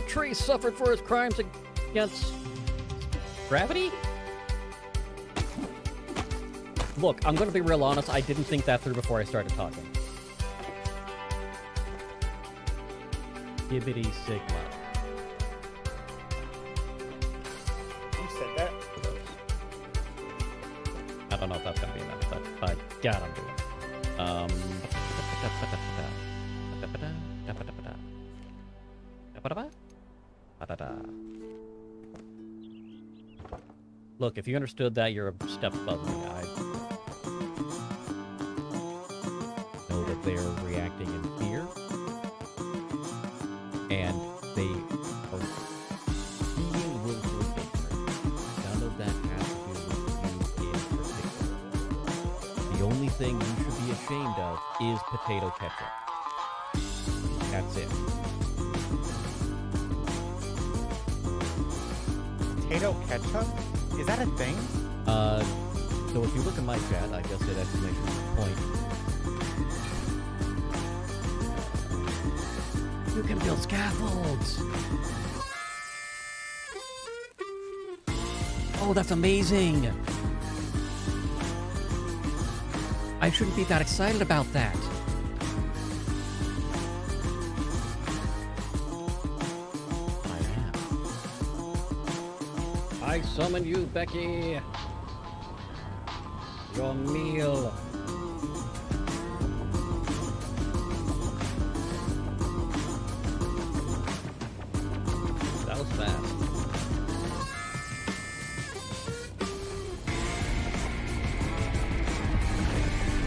tree suffered for his crimes against gravity? Look, I'm gonna be real honest, I didn't think that through before I started talking. Gibbity Sigma. You said that? I don't know if that's gonna be enough, but by God, I'm doing it. Look, if you understood that, you're a step above me. I know that they're reacting in fear, and they are being willfully ignorant. None of that has to do with you in particular. The only thing you should be ashamed of is potato ketchup. That's it. Potato ketchup? Is that a thing? So if you look at my chat, I just did exclamation point. You can build scaffolds! Oh, that's amazing! I shouldn't be that excited about that. I summon you, Becky! Your meal! That was fast.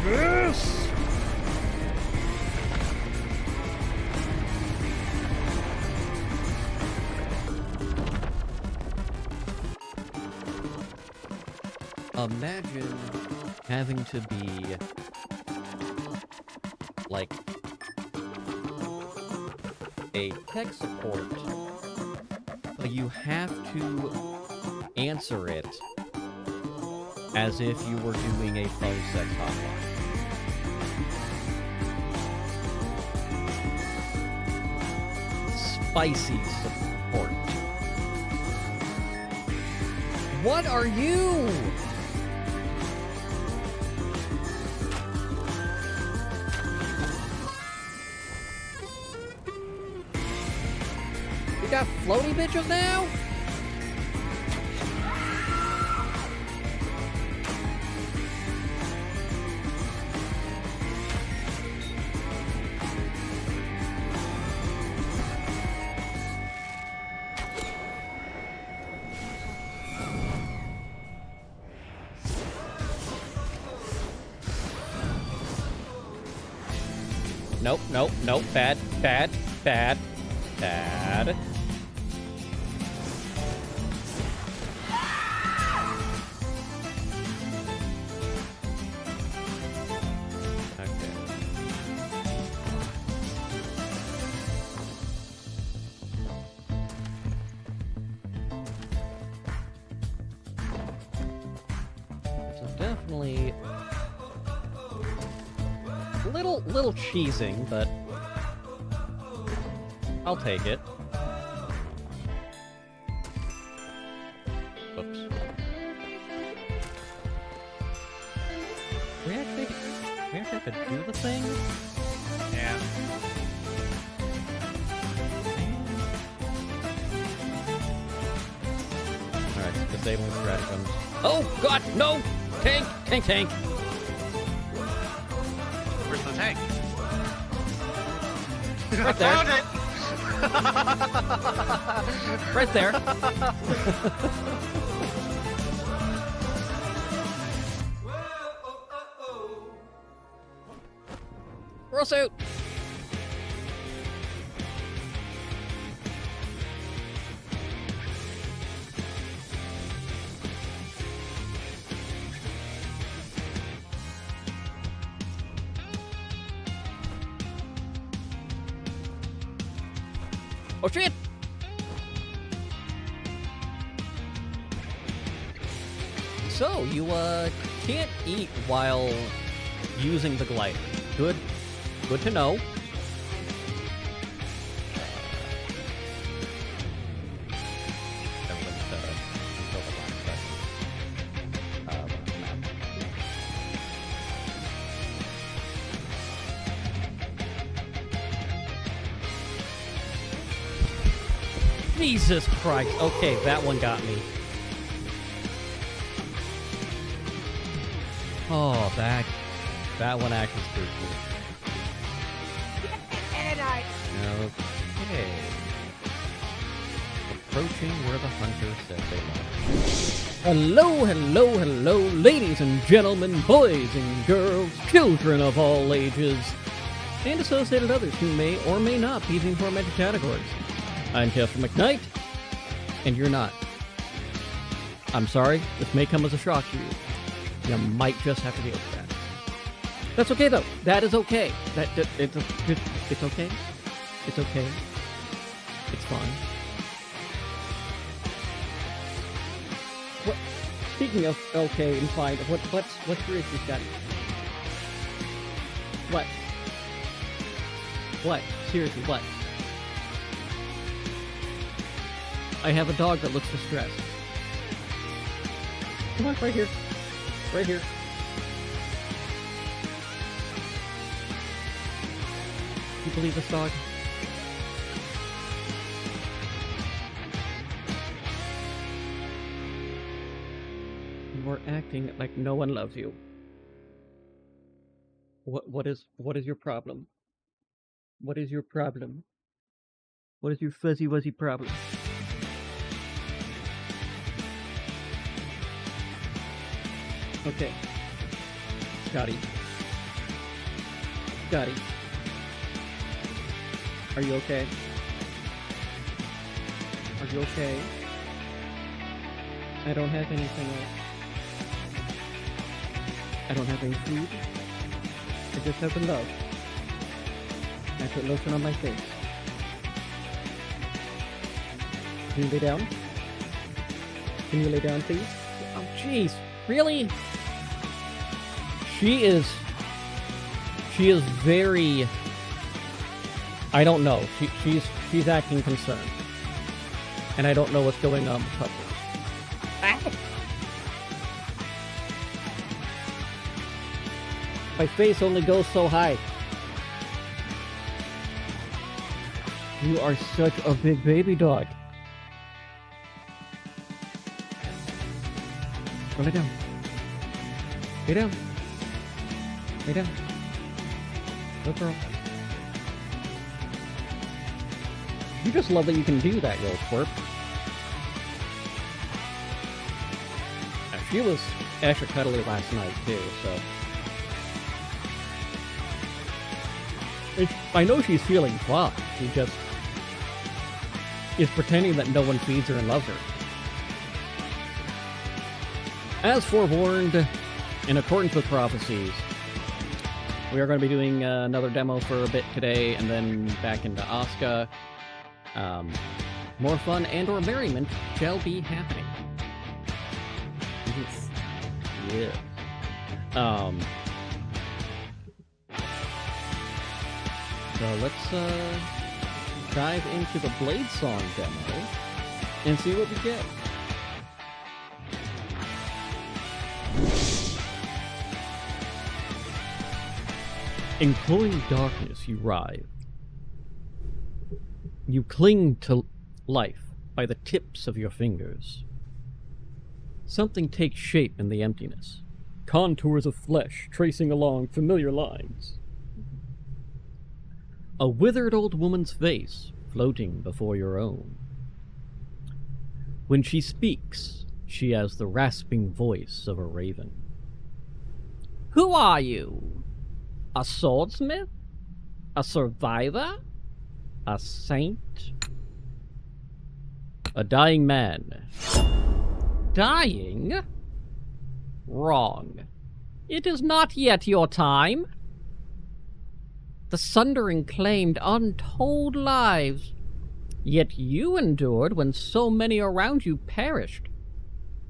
Yes! Imagine having to be like a tech support, but you have to answer it as if you were doing a phone sex hotline. Spicy support. What are you? We got floaty bitches now? Nope, nope, nope. Bad, bad, bad, bad. Okay. So definitely little cheesing, but I'll take it. Oops. We actually have to do the thing? Yeah. Alright, disabling stratagems. Oh god, no! Tank! Tank, tank! Where's the tank? Right there. Found it! Right there. Roll suit! Oh shit! So, you, can't eat while using the glider. Good to know. Jesus Christ. Okay, that one got me. Oh, that one actually is pretty cool. Okay. Approaching where the hunter said they were. Hello, hello, hello, ladies and gentlemen, boys and girls, children of all ages, and associated others who may or may not be in formatted categories. I'm Chester McKnight, and you're not. I'm sorry, this may come as a shock to you. You might just have to deal with that. That's okay, though. That is okay. It's okay. It's okay. It's fine. What? Speaking of okay and fine, what's your issue, Scotty? What? What? Seriously, what? I have a dog that looks distressed. Come on, right here. Right here. You believe this dog? You are acting like no one loves you. What is your problem? What is your problem? What is your fuzzy wuzzy problem? Okay. Scotty. Scotty. Are you okay? Are you okay? I don't have anything else. I don't have any food. I just have the love. I put lotion on my face. Can you lay down? Can you lay down, please? Oh, jeez. Really? She is very... I don't know. She's acting concerned. And I don't know what's going on with Puppies. My face only goes so high. You are such a big baby dog. Go lay down. Lay down. Lay down. Good girl. You just love that you can do that, you old twerp. She was extra cuddly last night, too, so... I know she's feeling fine. She just is pretending that no one feeds her and loves her. As forewarned, in accordance with prophecies, we are going to be doing another demo for a bit today, and then back into Asuka. More fun and or merriment shall be happening. Yes. Yes. So let's dive into the Blade Song demo and see what we get. In glowing darkness you writhe. You cling to life by the tips of your fingers. Something takes shape in the emptiness. Contours of flesh tracing along familiar lines. A withered old woman's face floating before your own. When she speaks, she has the rasping voice of a raven. Who are you? A swordsmith? A survivor? A saint? A dying man. Dying? Wrong. It is not yet your time. The Sundering claimed untold lives, yet you endured when so many around you perished.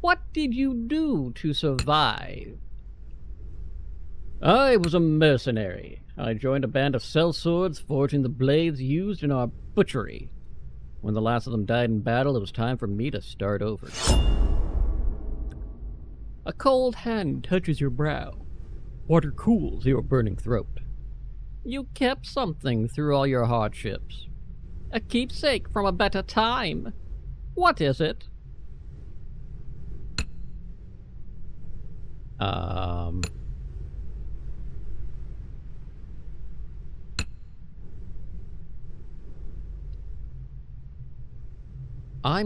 What did you do to survive? I was a mercenary. I joined a band of sellswords forging the blades used in our butchery. When the last of them died in battle, it was time for me to start over. A cold hand touches your brow. Water cools your burning throat. You kept something through all your hardships. A keepsake from a better time. What is it? I'm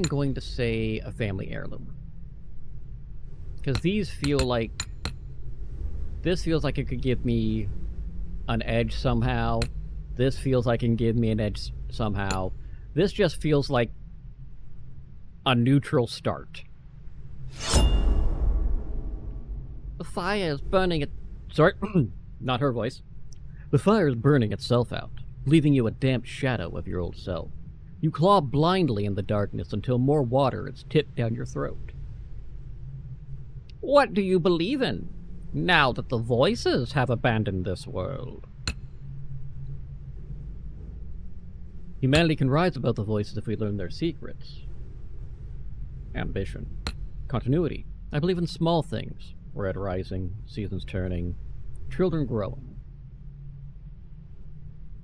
going to say a family heirloom. Because these feel like... This feels like it could give me an edge somehow. This feels like it can give me an edge somehow. This just feels like a neutral start. The fire is burning it... Sorry, not her voice. The fire is burning itself out, leaving you a damp shadow of your old self. You claw blindly in the darkness until more water is tipped down your throat. What do you believe in, now that the voices have abandoned this world? Humanity can rise above the voices if we learn their secrets. Ambition. Continuity. I believe in small things. Red rising, seasons turning, children growing.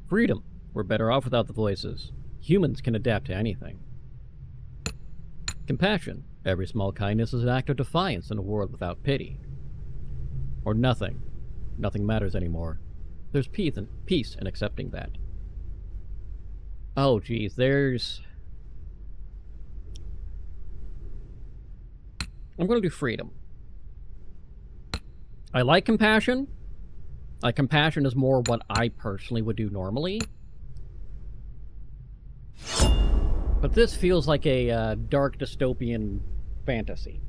Freedom. We're better off without the voices. Humans can adapt to anything. Compassion. Every small kindness is an act of defiance in a world without pity. Or nothing. Nothing matters anymore. There's peace in accepting that. Oh, geez, there's... I'm going to do freedom. I like compassion. Compassion is more what I personally would do normally. But this feels like a dark dystopian fantasy.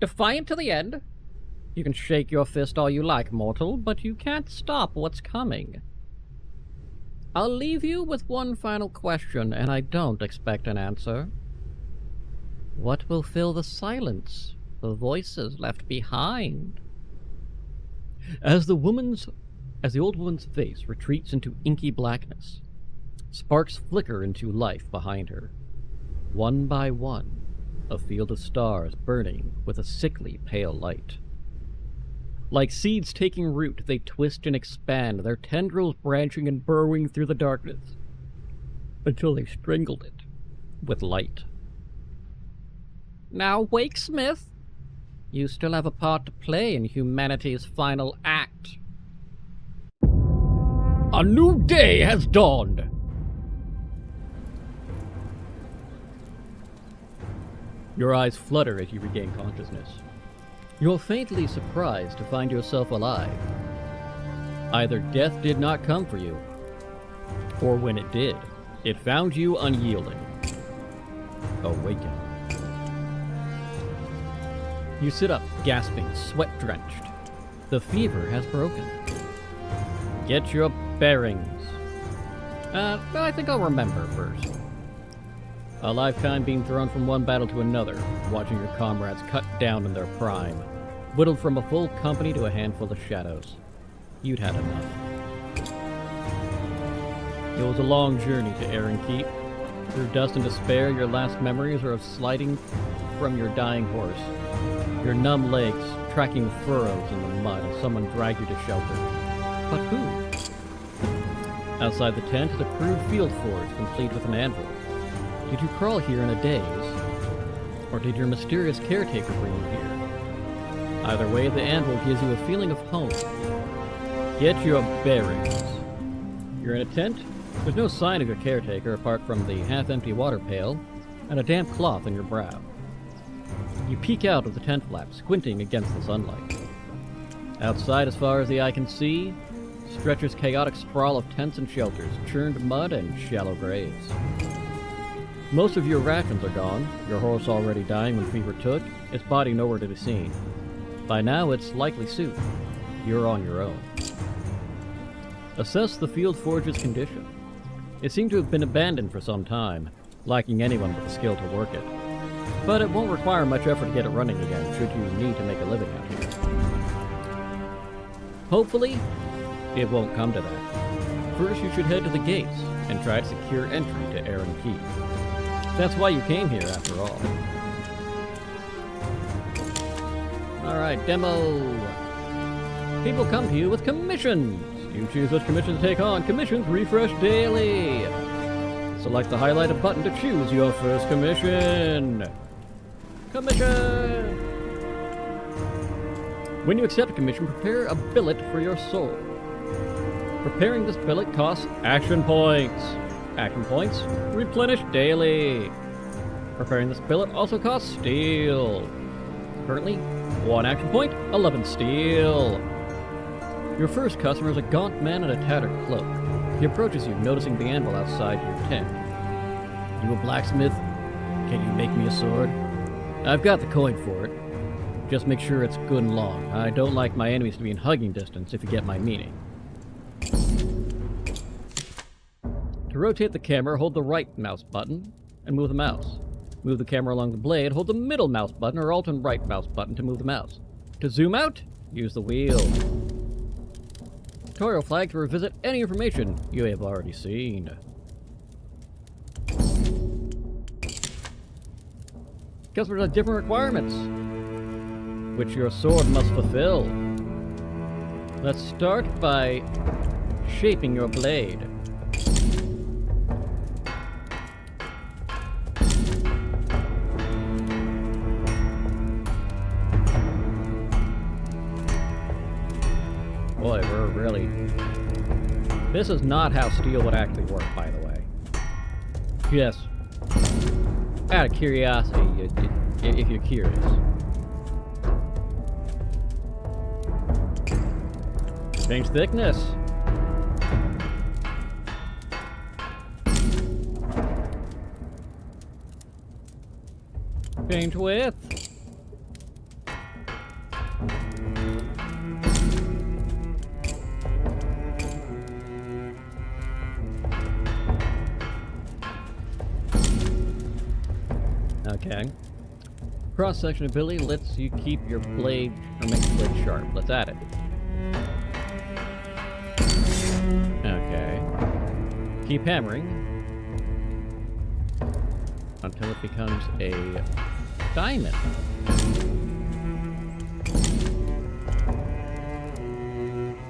Defiant to the end. You can shake your fist all you like, mortal, but you can't stop what's coming. I'll leave you with one final question, and I don't expect an answer. What will fill the silence, the voices left behind? As the old woman's face retreats into inky blackness, sparks flicker into life behind her. One by one, a field of stars burning with a sickly pale light. Like seeds taking root, they twist and expand, their tendrils branching and burrowing through the darkness, until they've strangled it with light. Now wake, Smith. You still have a part to play in humanity's final act. A new day has dawned. Your eyes flutter as you regain consciousness. You're faintly surprised to find yourself alive. Either death did not come for you, or when it did, it found you unyielding. Awaken. You sit up, gasping, sweat-drenched. The fever has broken. Get your bearings. I think I'll remember first. A lifetime being thrown from one battle to another, watching your comrades cut down in their prime, whittled from a full company to a handful of shadows. You'd had enough. It was a long journey to Aaron Keep. Through dust and despair, your last memories are of sliding from your dying horse, your numb legs tracking furrows in the mud as someone dragged you to shelter. But who? Outside the tent is a crude field forge complete with an anvil. Did you crawl here in a daze? Or did your mysterious caretaker bring you here? Either way, the anvil gives you a feeling of home. Get your bearings. You're in a tent? There's no sign of your caretaker apart from the half-empty water pail and a damp cloth on your brow. You peek out of the tent flap, squinting against the sunlight. Outside, as far as the eye can see, stretches chaotic sprawl of tents and shelters, churned mud and shallow graves. Most of your rations are gone, your horse already dying when fever took, its body nowhere to be seen. By now, it's likely soup. You're on your own. Assess the field forge's condition. It seemed to have been abandoned for some time, lacking anyone with the skill to work it. But it won't require much effort to get it running again, should you need to make a living out here. Hopefully, it won't come to that. First, you should head to the gates and try to secure entry to Aaron Keep. That's why you came here, after all. Alright, demo. People come to you with commissions. You choose which commission to take on. Commissions refresh daily. Select the highlighted button to choose your first commission. Commission! When you accept a commission, prepare a billet for your sword. Preparing this billet costs action points. Action points replenish daily. Preparing this billet also costs steel. Currently, 1 action point, 11 steel. Your first customer is a gaunt man in a tattered cloak. He approaches you, noticing the anvil outside your tent. You a blacksmith? Can you make me a sword? I've got the coin for it. Just make sure it's good and long. I don't like my enemies to be in hugging distance, if you get my meaning. To rotate the camera, hold the right mouse button and move the mouse. Move the camera along the blade, hold the middle mouse button or alt and right mouse button to move the mouse. To zoom out, use the wheel. Tutorial flag to revisit any information you have already seen. Customers have different requirements, which your sword must fulfill. Let's start by shaping your blade. Boy, we're really... This is not how steel would actually work, by the way. Yes. Out of curiosity, if you're curious. Change thickness. Change width. Okay. Cross-section ability lets you keep your blade, or make the blade sharp. Let's add it. Okay. Keep hammering until it becomes a diamond.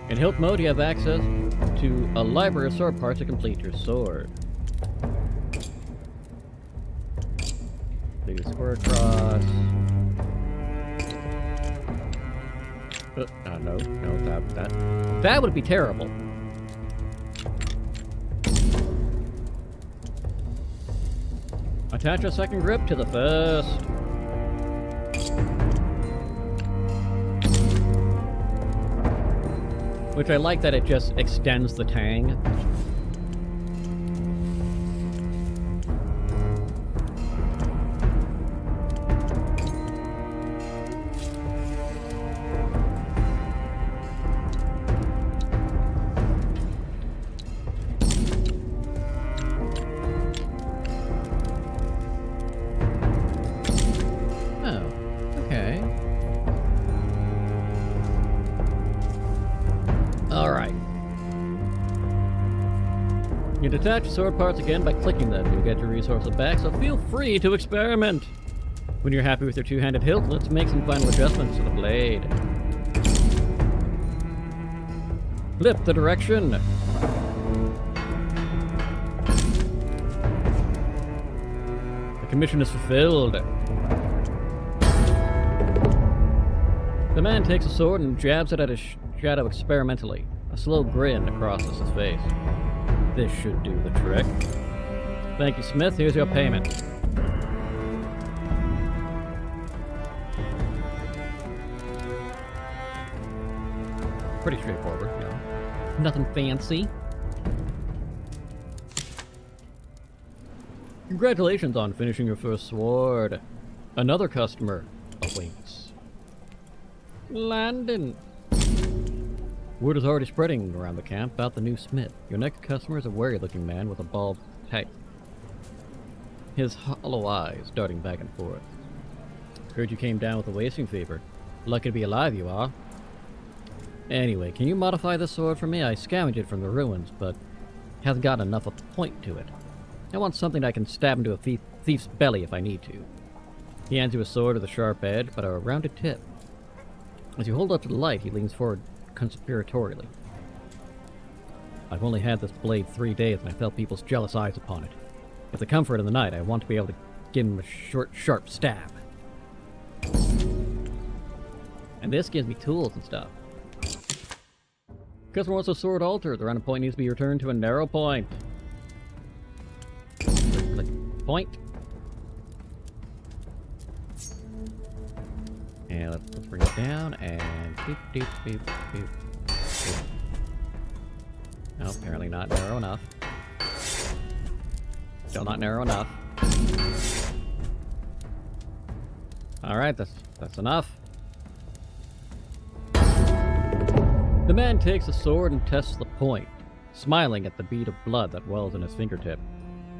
In hilt mode, you have access to a library of sword parts to complete your sword. Do square across. No, that would be terrible. Attach a second grip to the first. Which I like that it just extends the tang. You can detach sword parts again by clicking them. You'll get your resources back, so feel free to experiment. When you're happy with your two-handed hilt, let's make some final adjustments to the blade. Flip the direction. The commission is fulfilled. The man takes a sword and jabs it at his shadow experimentally. A slow grin crosses his face. This should do the trick. Thank you, Smith. Here's your payment. Pretty straightforward, you know. Nothing fancy. Congratulations on finishing your first sword. Another customer awaits. Landon. Word is already spreading around the camp about the new smith. Your next customer is a wary-looking man with a bald head. His hollow eyes darting back and forth. Heard you came down with a wasting fever. Lucky to be alive you are. Anyway, can you modify this sword for me? I scavenged it from the ruins, but hasn't got enough of a point to it. I want something I can stab into a thief's belly if I need to. He hands you a sword with a sharp edge, but a rounded tip. As you hold up to the light, he leans forward conspiratorially. I've only had this blade 3 days, and I felt people's jealous eyes upon it. If they come for it in the night, I want to be able to give them a short, sharp stab. And this gives me tools and stuff. Customer wants a sword altered. The random point needs to be returned to a narrow point. Click point. And let's bring it down and beep, beep, beep, beep, beep. No, apparently not narrow enough. Still not narrow enough. Alright, that's enough. The man takes the sword and tests the point, smiling at the bead of blood that wells in his fingertip.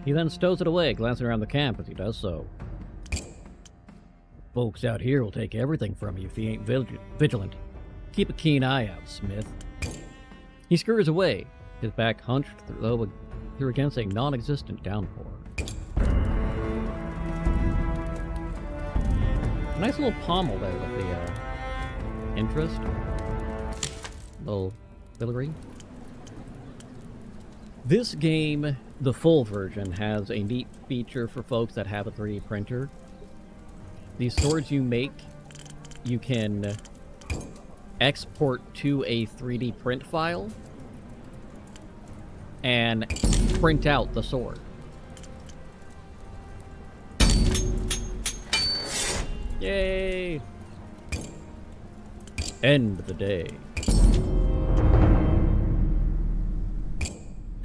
He then stows it away, glancing around the camp as he does so. Folks out here will take everything from you if you ain't vigilant. Keep a keen eye out, Smith. He scurries away, his back hunched through against a non-existent downpour. A nice little pommel there with the interest. Little filigree. This game, the full version, has a neat feature for folks that have a 3D printer. These swords you make, you can export to a 3D print file and print out the sword. Yay! End of the day.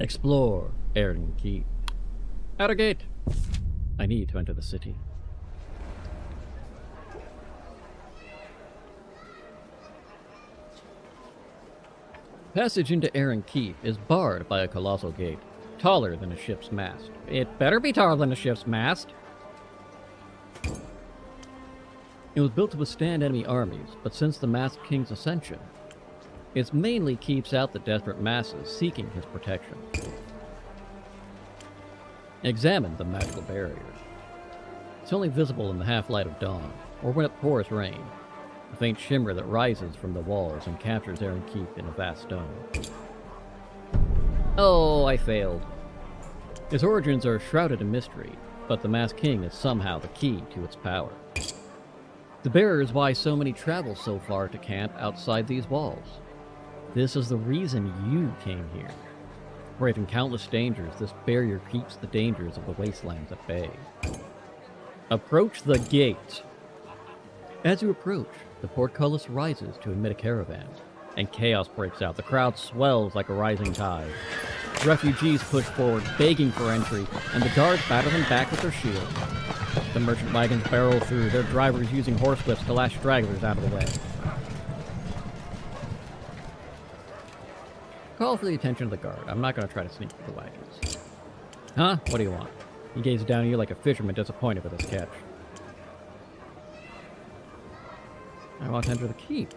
Explore Aaron Keep. Outer gate. I need to enter the city. Passage into Aaron Keep is barred by a colossal gate, taller than a ship's mast. It better be taller than a ship's mast! It was built to withstand enemy armies, but since the Masked King's ascension, it mainly keeps out the desperate masses seeking his protection. Examine the magical barrier. It's only visible in the half-light of dawn, or when it pours rain, a faint shimmer that rises from the walls and captures Aaron Keep in a vast dome. Oh, I failed. Its origins are shrouded in mystery, but the Masked King is somehow the key to its power. The barrier is why so many travel so far to camp outside these walls. This is the reason you came here. Braving countless dangers, this barrier keeps the dangers of the wastelands at bay. Approach the gate. As you approach, the portcullis rises to admit a caravan, and chaos breaks out. The crowd swells like a rising tide. Refugees push forward, begging for entry, and the guards batter them back with their shields. The merchant wagons barrel through, their drivers using horsewhips to lash stragglers out of the way. Call for the attention of the guard. I'm not going to try to sneak through the wagons. Huh? What do you want? He gazes down at you like a fisherman disappointed with his catch. I want to enter the keep.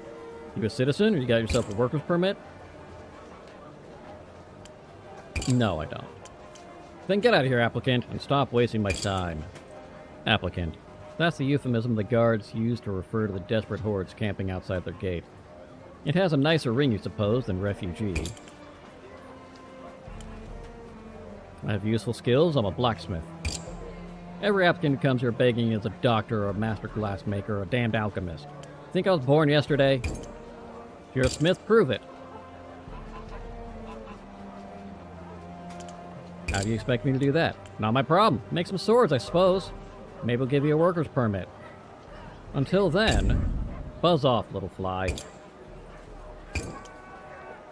You a citizen, or you got yourself a worker's permit? No, I don't. Then get out of here, applicant, and stop wasting my time. Applicant. That's the euphemism the guards use to refer to the desperate hordes camping outside their gate. It has a nicer ring, you suppose, than refugee. I have useful skills. I'm a blacksmith. Every applicant who comes here begging is a doctor or a master glass maker or a damned alchemist. Think I was born yesterday? If you're a smith, prove it. How do you expect me to do that? Not my problem. Make some swords, I suppose. Maybe we'll give you a worker's permit. Until then, buzz off, little fly.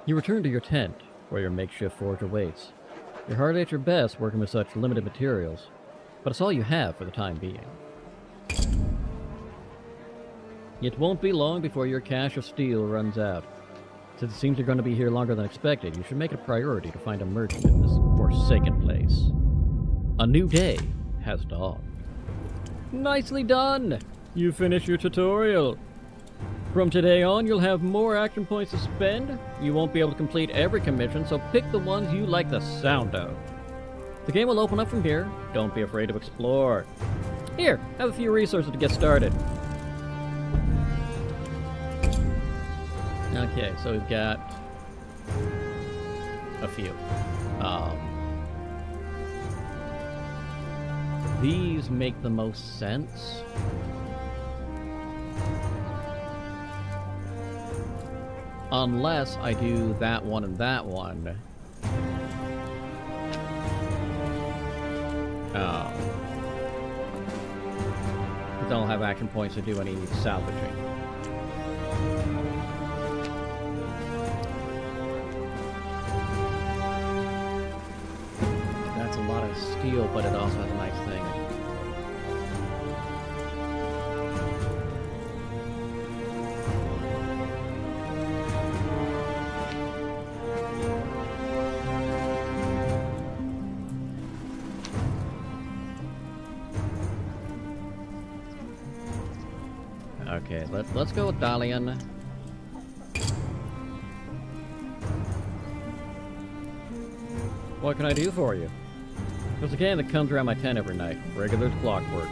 You return to your tent, where your makeshift forge awaits. You're hardly at your best working with such limited materials, but it's all you have for the time being. It won't be long before your cache of steel runs out. Since it seems you're going to be here longer than expected, you should make it a priority to find a merchant in this forsaken place. A new day has dawned. Nicely done! You finished your tutorial. From today on, you'll have more action points to spend. You won't be able to complete every commission, so pick the ones you like the sound of. The game will open up from here. Don't be afraid to explore. Here, have a few resources to get started. Okay, so we've got a few. these make the most sense. Unless I do that one and that one. Oh. I don't have action points to do any salvaging. That's a lot of steel, but it also has a nice thing. Okay, let's go with Dalian. What can I do for you? There's a gang that comes around my tent every night, regular as clockwork.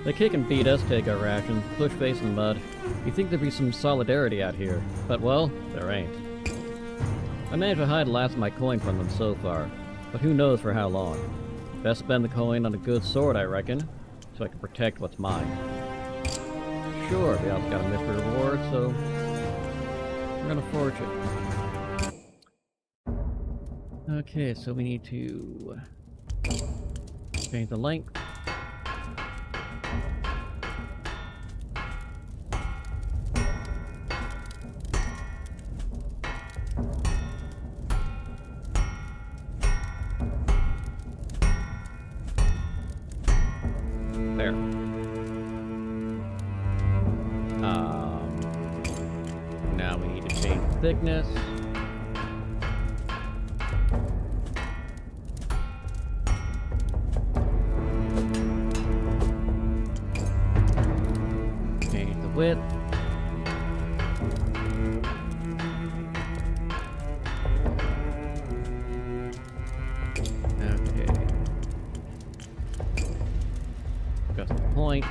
They kick and beat us, take our rations, push face in the mud. You'd think there'd be some solidarity out here, but well, there ain't. I managed to hide the last of my coin from them so far, but who knows for how long. Best spend the coin on a good sword, I reckon, so I can protect what's mine. Sure, we also got a mystery reward, so we're gonna forge it. Okay, so we need to change the length. There. Now we need to change the thickness. Change the width. Okay. Adjust the point.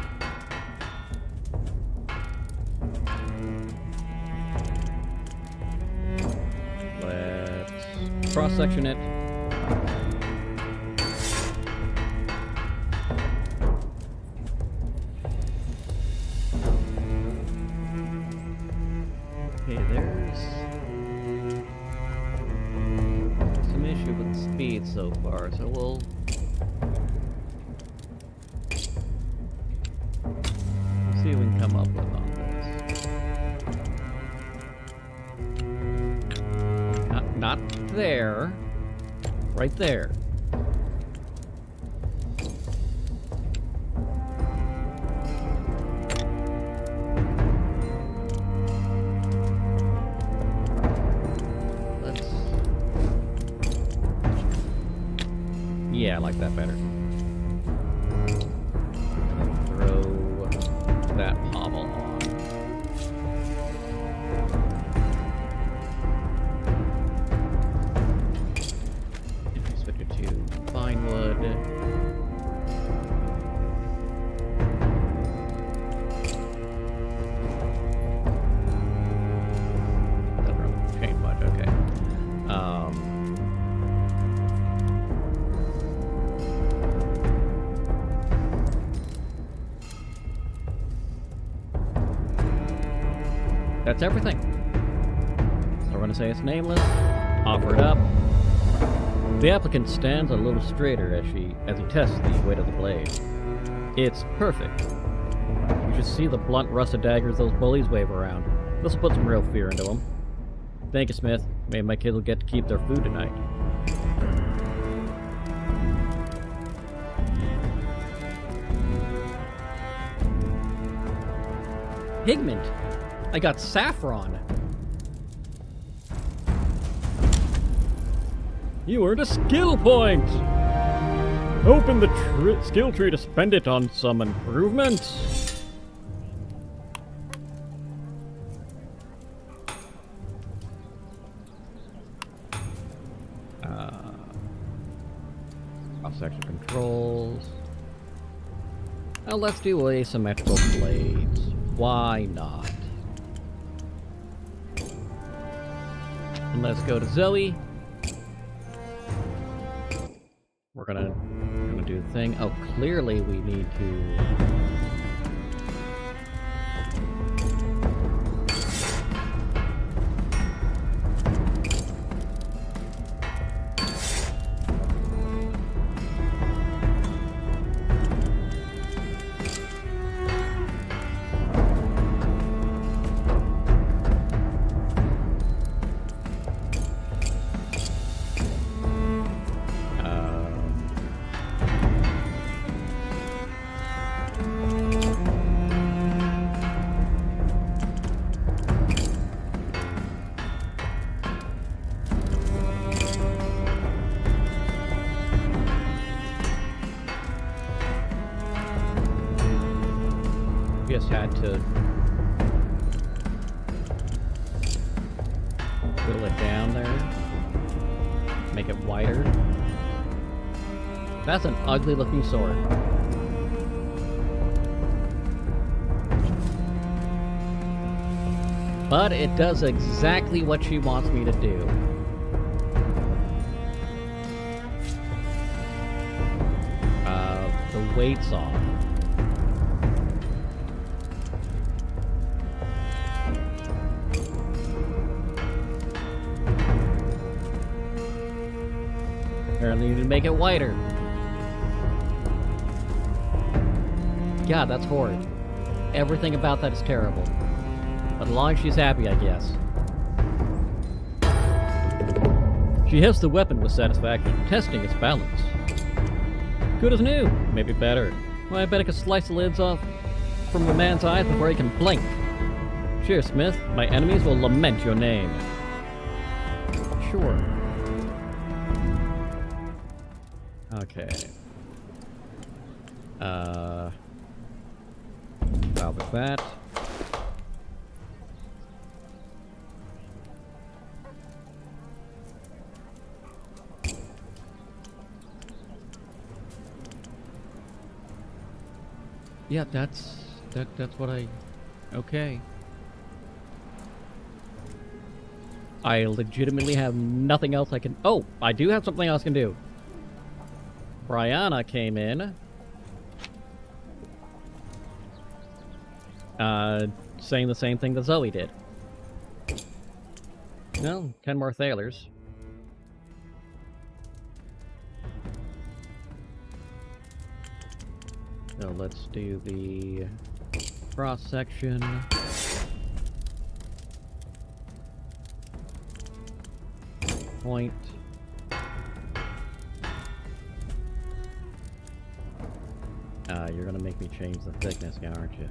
Cross-section it. Okay, there's some issue with the speed so far, so we'll see what we can come up with on this. Not there. Right there. Yeah, I like that better. Throw that pommel on. Switch it to fine wood. Doesn't really change much, okay. That's everything. So we're gonna say it's nameless, offer it up. The applicant stands a little straighter as he tests the weight of the blade. It's perfect. You should see the blunt rusted daggers those bullies wave around. This will put some real fear into them. Thank you, Smith. Maybe my kids will get to keep their food tonight. Pigment! I got saffron! You earned a skill point! Open the skill tree to spend it on some improvements! Cross-section controls. Now let's do asymmetrical blades. Why not? And let's go to Zoe. We're gonna do thing. Oh, clearly we need to... just had to whittle it down there, make it wider. That's an ugly looking sword. But it does exactly what she wants me to do. The weight's off. Apparently you need to make it wider. God, that's horrid. Everything about that is terrible. But as long as she's happy, I guess. She hefts the weapon with satisfaction, testing its balance. Good as new, maybe better. Well, I bet I could slice the lids off from a man's eyes before he can blink. Cheers, Smith. My enemies will lament your name. Sure. Okay. Salvage that. Yeah, that's what I... Okay. I legitimately have nothing else I can... Oh! I do have something else I can do. Brianna came in. Saying the same thing that Zoe did. Well, 10 more thalers. So let's do the cross section. Point. You're gonna make me change the thickness now, aren't you?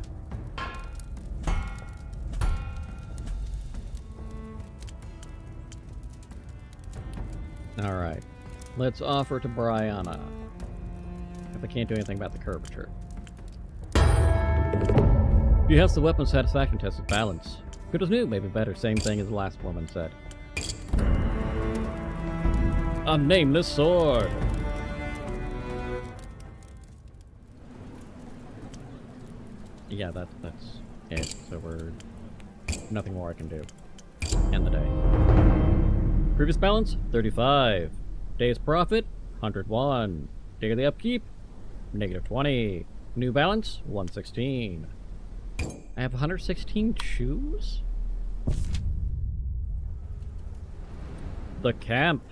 Alright. Let's offer to Brianna. If I can't do anything about the curvature. You have the weapon satisfaction test with balance. Good as new, maybe better. Same thing as the last woman said. A nameless sword! Yeah, that's it. So we're... nothing more I can do. End the day. Previous balance, 35. Day's profit, 101. Daily upkeep, -20. New balance, 116. I have 116 shoes? The camp.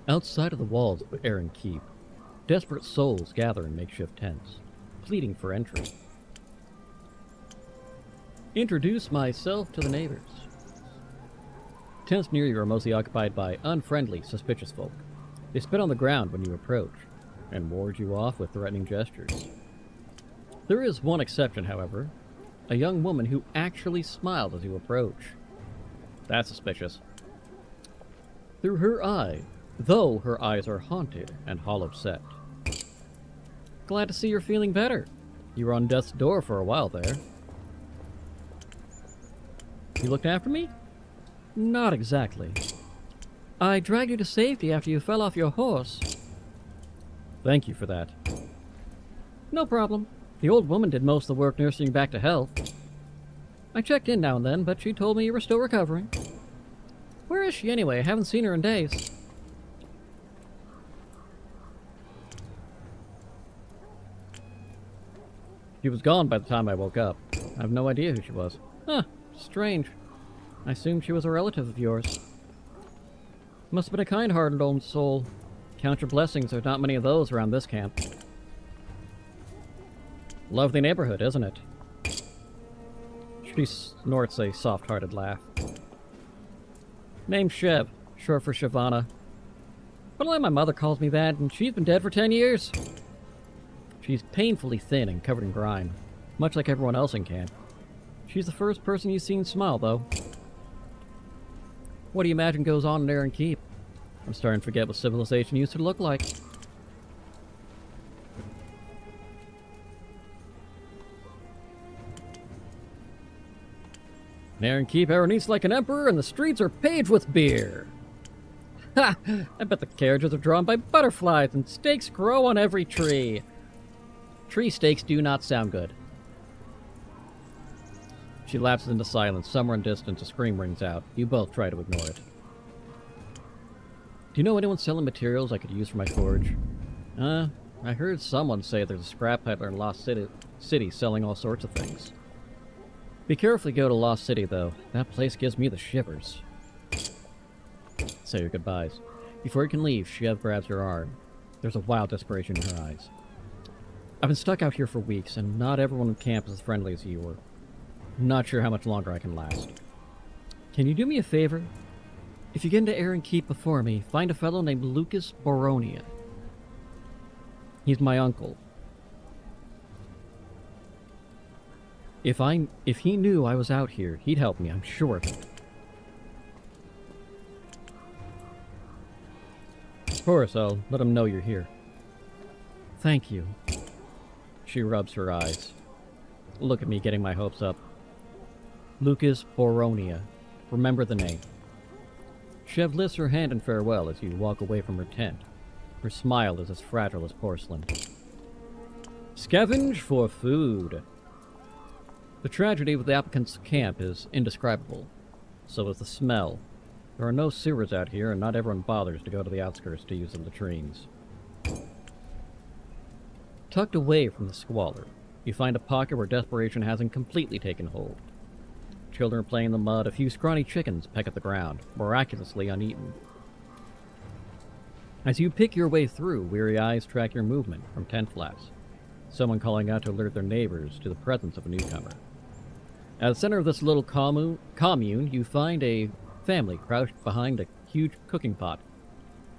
Outside of the walls of Aaron Keep, desperate souls gather in makeshift tents, pleading for entry. Introduce myself to the neighbors. Tents near you are mostly occupied by unfriendly, suspicious folk. They spit on the ground when you approach, and ward you off with threatening gestures. There is one exception, however, a young woman who actually smiled as you approach. That's suspicious. Through her eye, though her eyes are haunted and hollow set. Glad to see you're feeling better. You were on death's door for a while there. You looked after me? Not exactly. I dragged you to safety after you fell off your horse. Thank you for that. No problem. The old woman did most of the work nursing you back to health. I checked in now and then, but she told me you were still recovering. Where is she anyway? I haven't seen her in days. She was gone by the time I woke up. I have no idea who she was. Huh, strange. I assumed she was a relative of yours. Must have been a kind-hearted old soul. Count your blessings, there's not many of those around this camp. Lovely neighborhood, isn't it? She snorts a soft-hearted laugh. Name's Shev, short for Shavana. But only my mother calls me that, and she's been dead for 10 years. She's painfully thin and covered in grime, much like everyone else in camp. She's the first person you've seen smile, though. What do you imagine goes on in Aaron Keep? I'm starting to forget what civilization used to look like. Aaron Keep Aaron eats like an emperor, and the streets are paved with beer. Ha! I bet the carriages are drawn by butterflies, and steaks grow on every tree. Tree steaks do not sound good. She lapses into silence. Somewhere in distance, a scream rings out. You both try to ignore it. Do you know anyone selling materials I could use for my forge? I heard someone say there's a scrap peddler in Lost City selling all sorts of things. Be careful you go to Lost City, though. That place gives me the shivers. Say your goodbyes. Before you can leave, Shev grabs your arm. There's a wild desperation in her eyes. I've been stuck out here for weeks, and not everyone in camp is as friendly as you were. I'm not sure how much longer I can last. Can you do me a favor? If you get into Aaron Keep before me, find a fellow named Lucas Boronia. He's my uncle. If he knew I was out here, he'd help me, I'm sure of it. Of course, I'll let him know you're here. Thank you. She rubs her eyes. Look at me getting my hopes up. Lucas Boronia. Remember the name. Shev lifts her hand in farewell as you walk away from her tent. Her smile is as fragile as porcelain. Scavenge for food. The tragedy with the applicants' camp is indescribable. So is the smell. There are no sewers out here, and not everyone bothers to go to the outskirts to use the latrines. Tucked away from the squalor, you find a pocket where desperation hasn't completely taken hold. Children are playing in the mud, a few scrawny chickens peck at the ground, miraculously uneaten. As you pick your way through, weary eyes track your movement from tent flaps, someone calling out to alert their neighbors to the presence of a newcomer. At the center of this little commune, you find a family crouched behind a huge cooking pot,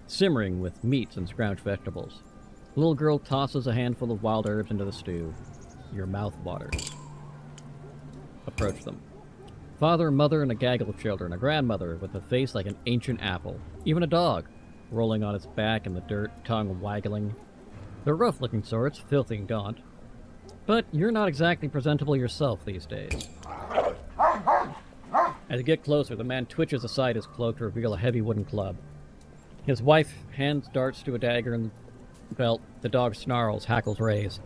simmering with meats and scrounged vegetables. The little girl tosses a handful of wild herbs into the stew. Your mouth waters. Approach them. Father, mother, and a gaggle of children. A grandmother with a face like an ancient apple. Even a dog, rolling on its back in the dirt, tongue waggling. They're rough-looking sorts, filthy and gaunt. But you're not exactly presentable yourself these days. As you get closer, the man twitches aside his cloak to reveal a heavy wooden club. His wife hands darts to a dagger in the belt. The dog snarls, hackles raise.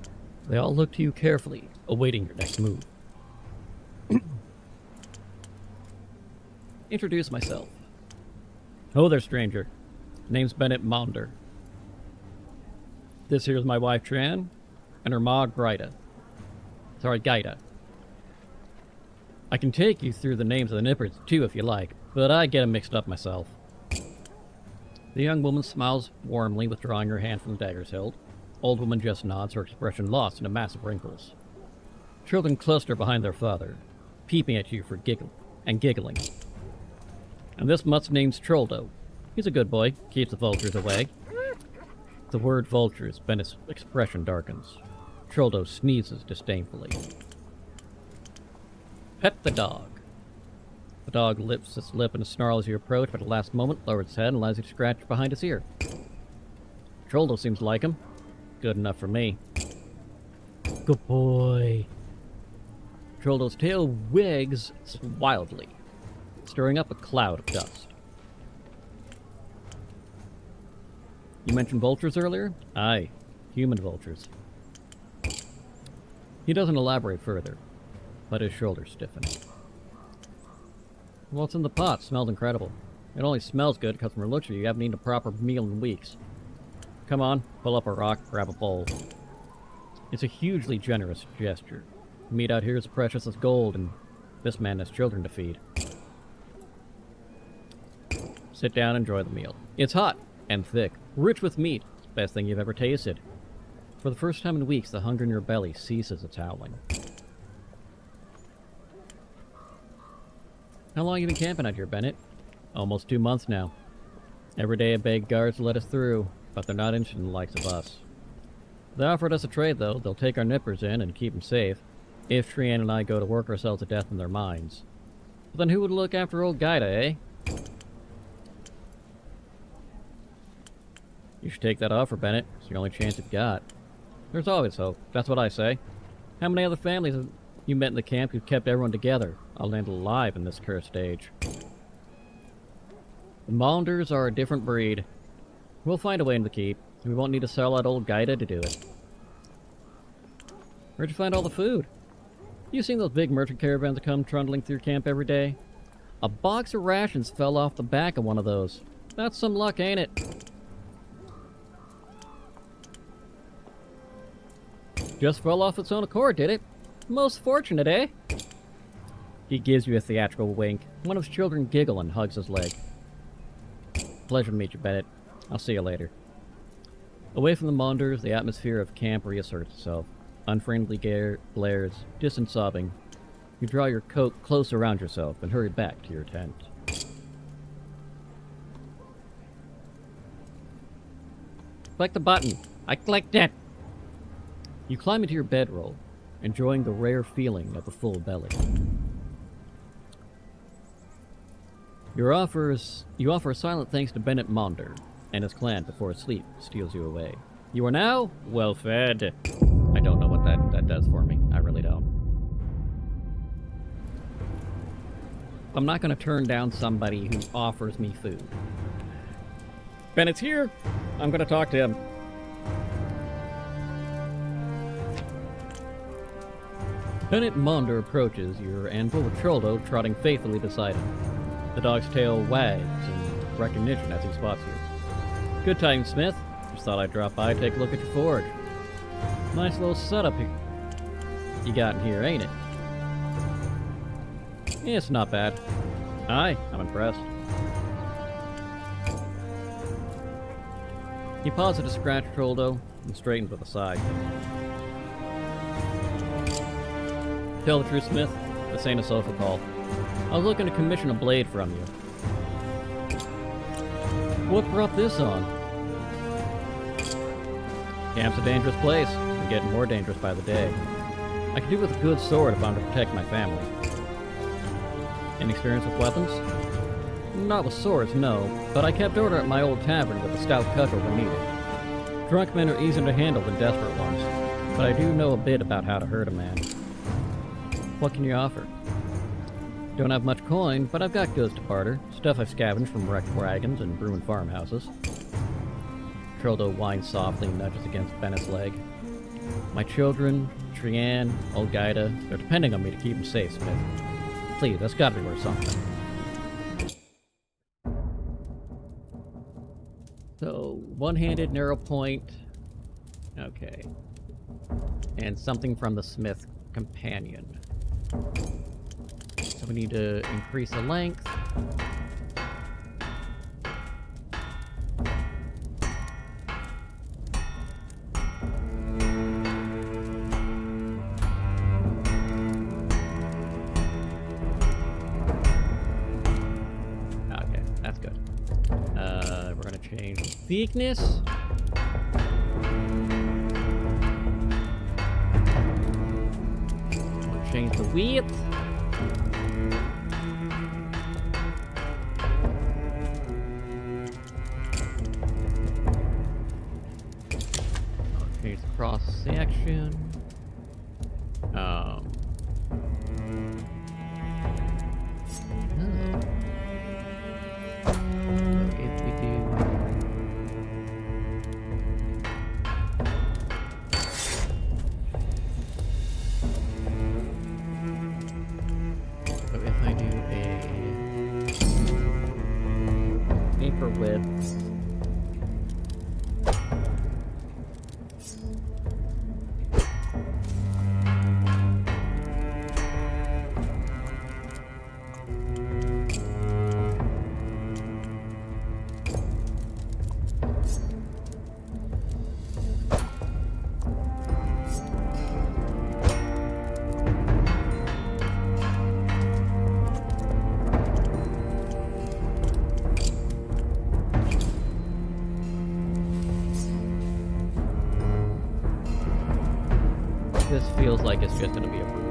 They all look to you carefully, awaiting your next move. Introduce myself. Oh there, stranger. Name's Bennett Maunder. This here's my wife, Tran, and her ma, Gaida. I can take you through the names of the nippers, too, if you like, but I get 'em mixed up myself. The young woman smiles warmly, withdrawing her hand from the dagger's hilt. Old woman just nods, her expression lost in a mass of wrinkles. Children cluster behind their father, peeping at you for giggling. And this mutt's name's Troldo. He's a good boy, keeps the vultures away. The word vultures, Bennett's expression darkens. Troldo sneezes disdainfully. Pet the dog. The dog lifts its lip in a snarl as you approach, but at the last moment lowers its head and allows you to scratch behind his ear. Troldo seems to like him. Good enough for me. Good boy. Troldo's tail wigs wildly, stirring up a cloud of dust. You mentioned vultures earlier? Aye, human vultures. He doesn't elaborate further, but his shoulders stiffen. What's in the pot? Smells incredible. It only smells good because from the looks of you haven't eaten a proper meal in weeks. Come on, pull up a rock, grab a bowl. It's a hugely generous gesture. Meat out here is precious as gold, and this man has children to feed. Sit down and enjoy the meal. It's hot and thick, rich with meat. It's the best thing you've ever tasted. For the first time in weeks, the hunger in your belly ceases its howling. How long have you been camping out here, Bennett? Almost 2 months now. Every day I beg guards to let us through, but they're not interested in the likes of us. They offered us a trade, though. They'll take our nippers in and keep them safe, if Trian and I go to work ourselves to death in their mines. But then who would look after old Gaida, eh? You should take that offer, Bennett. It's the only chance you've got. There's always hope. That's what I say. How many other families have you met in the camp who've kept everyone together? I'll land alive in this cursed age. The Maunders are a different breed. We'll find a way in the keep. We won't need to sell out old Gaida to do it. Where'd you find all the food? You seen those big merchant caravans that come trundling through camp every day? A box of rations fell off the back of one of those. That's some luck, ain't it? Just fell off its own accord, did it? Most fortunate, eh? He gives you a theatrical wink. One of his children giggle and hugs his leg. Pleasure to meet you, Bennett. I'll see you later. Away from the Maunders, the atmosphere of camp reasserts itself. Unfriendly glares, distant sobbing. You draw your coat close around yourself and hurry back to your tent. Click the button. I clicked it. You climb into your bedroll, enjoying the rare feeling of a full belly. You offer a silent thanks to Bennett Maunder and his clan before sleep steals you away. You are now well fed. I don't know what that does for me. I really don't. I'm not going to turn down somebody who offers me food. Bennett's here. I'm going to talk to him. Bennett Maunder approaches your anvil with Troldo trotting faithfully beside him. The dog's tail wags in recognition as he spots you. Good time, Smith. Just thought I'd drop by, take a look at your forge. Nice little setup you got in here, ain't it? Yeah, it's not bad. Aye, I'm impressed. He pauses to scratch Troldo and straightens with a sigh. Tell the truth, Smith. This ain't a social call. I was looking to commission a blade from you. What brought this on? Camp's a dangerous place, and getting more dangerous by the day. I could do with a good sword if I'm to protect my family. Any experience with weapons? Not with swords, no, but I kept order at my old tavern with a stout cudgel when needed. Drunk men are easier to handle than desperate ones, but I do know a bit about how to hurt a man. What can you offer? Don't have much coin, but I've got goods to barter. Stuff I've scavenged from wrecked wagons and ruined farmhouses. Troldo whines softly and nudges against Bennett's leg. My children, Trian, old Gaida, they're depending on me to keep them safe, Smith. Please, that's gotta be worth something. So, one-handed, narrow point. Okay. And something from the Smith companion. So we need to increase the length. Okay, that's good. We're gonna change thickness. Change the width. Change the cross section. If we do. So if I do a this feels like it's just gonna be a brutal.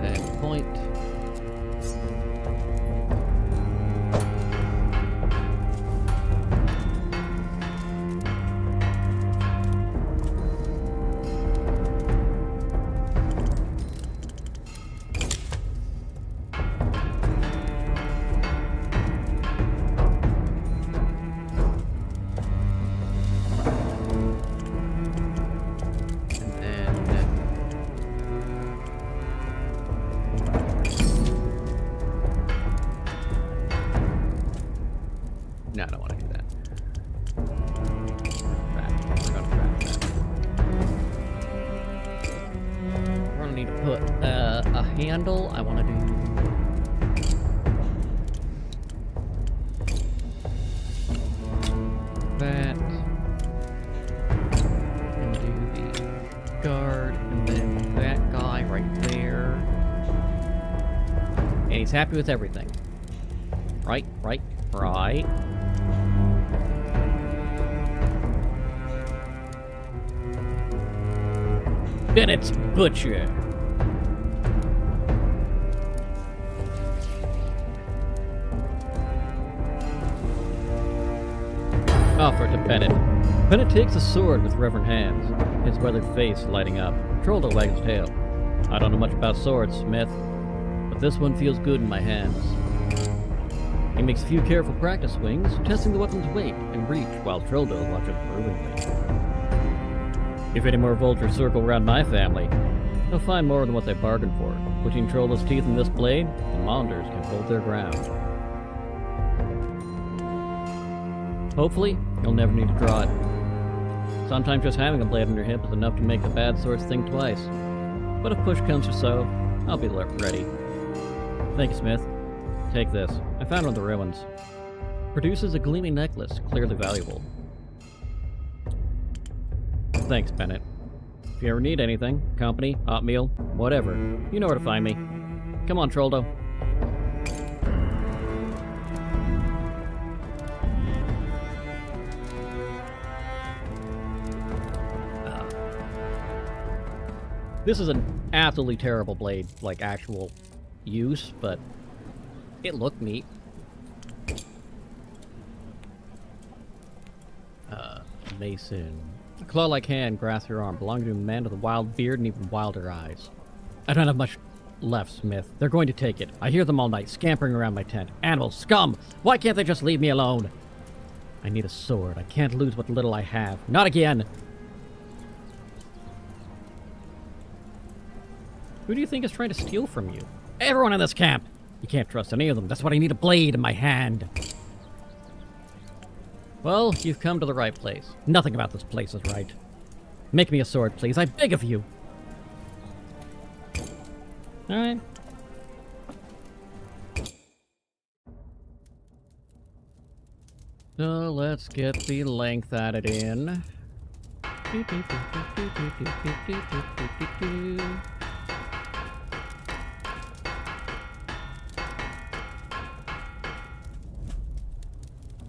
That point. No, I don't want to do that. We're gonna track that. We're gonna need to put a handle. I want to do that. And do the guard, and then that guy right there. And he's happy with everything. Right. Bennett's Butcher. Offer to Bennett. Bennett takes a sword with reverent hands, his weathered face lighting up. Trolldo wags his tail. I don't know much about swords, Smith, but this one feels good in my hands. He makes a few careful practice swings, testing the weapon's weight and reach while Trolldo watches approvingly. If any more vultures circle around my family, they'll find more than what they bargained for. Between Trolldo's teeth and this blade, the Monders can hold their ground. Hopefully, you'll never need to draw it. Sometimes just having a blade on your hip is enough to make the bad sorts think twice. But if push comes to shove, I'll be ready. Thank you, Smith. Take this. I found it in the ruins. Produces a gleaming necklace, clearly valuable. Thanks, Bennett. If you ever need anything, company, hot meal, whatever, you know where to find me. Come on, Trolldo. This is an absolutely terrible blade, like actual use, but it looked neat. Mason. A claw-like hand grasps your arm, belonging to a man with a wild beard and even wilder eyes. I don't have much left, Smith. They're going to take it. I hear them all night, scampering around my tent. Animals, scum! Why can't they just leave me alone? I need a sword. I can't lose what little I have. Not again! Who do you think is trying to steal from you? Everyone in this camp! You can't trust any of them. That's why I need a blade in my hand. Well, you've come to the right place. Nothing about this place is right. Make me a sword, please. I beg of you. Alright. So let's get the length added in.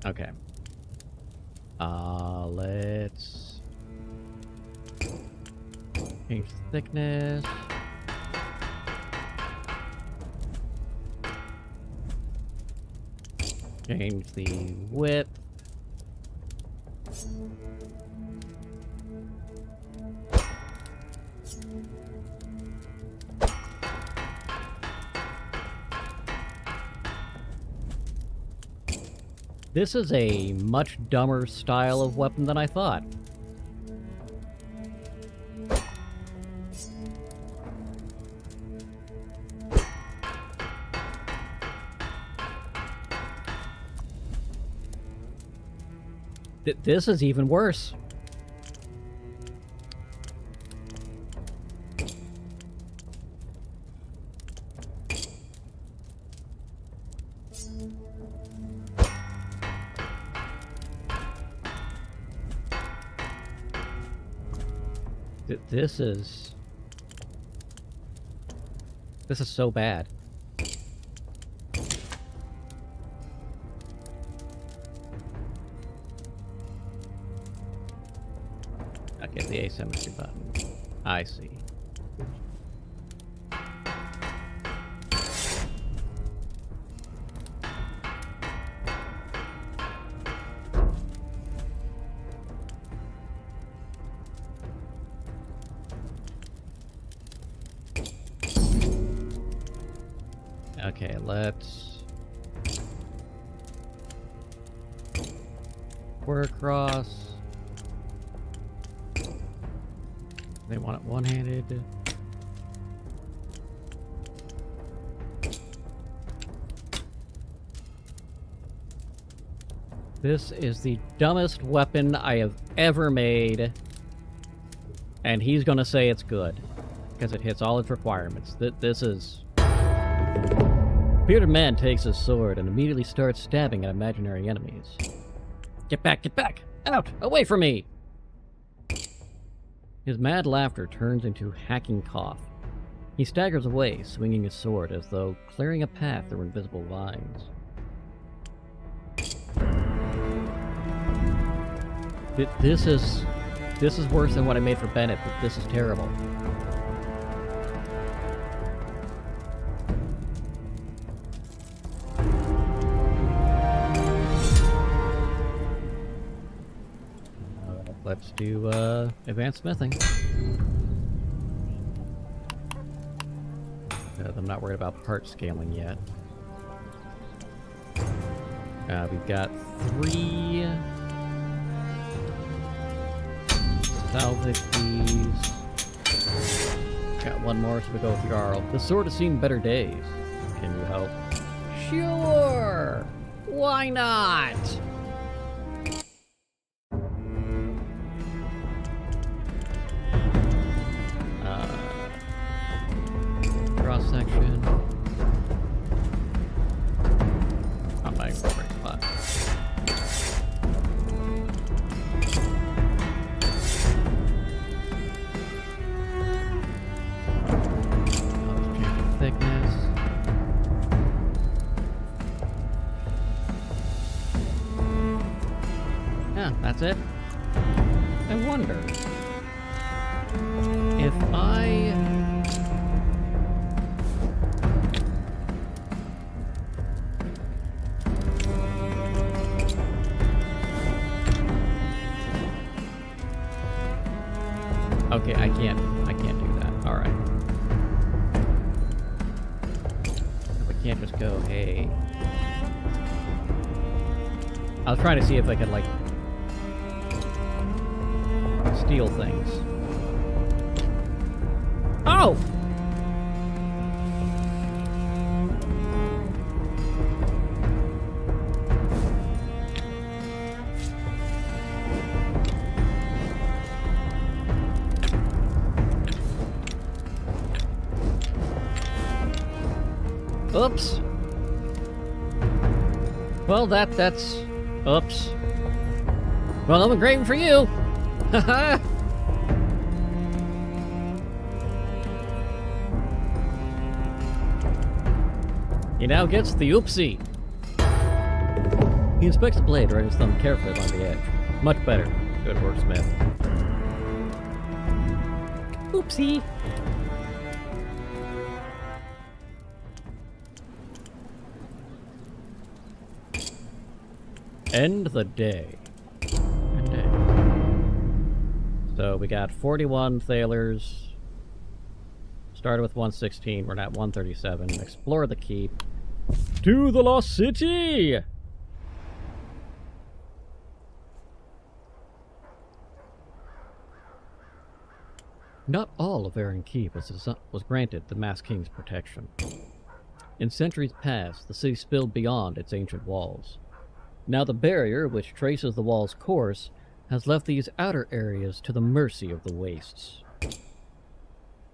Okay. Let's change the thickness. Change the width. This is a much dumber style of weapon than I thought. This is even worse. This is... This is so bad. Okay, the asymmetry button. I see. Okay, let's square across. They want it one-handed. This is the dumbest weapon I have ever made. And he's gonna say it's good. Because it hits all its requirements. This is... Bearded man takes his sword and immediately starts stabbing at imaginary enemies. Get back, get back! Out! Away from me! His mad laughter turns into hacking cough. He staggers away, swinging his sword as though clearing a path through invisible lines. This is worse than what I made for Bennett, but this is terrible. Let's do advanced smithing. I'm not worried about part scaling yet. We've got 3 salvage these. Got 1 more, so we go with Jarl. The sword has seen better days. Can you help? Sure! Why not? Cross-section. On my right spot. Thickness. Yeah, that's it. I wonder if I... Okay, I can't do that. Alright. I can't just go, hey. I was trying to see if I could, like, steal things. Oh! Oops. Well, that's... Oops. Well, I'm engraving for you! Haha! He now gets the oopsie. He inspects the blade, running his thumb carefully along the edge. Much better. Good work, Smith. Oopsie! End the day. End day. So we got 41 thalers. Started with 116. We're at 137. Explore the keep. To the Lost City! Not all of Aaron Keep was granted the Masked King's protection. In centuries past, the city spilled beyond its ancient walls. Now the barrier, which traces the wall's course, has left these outer areas to the mercy of the wastes.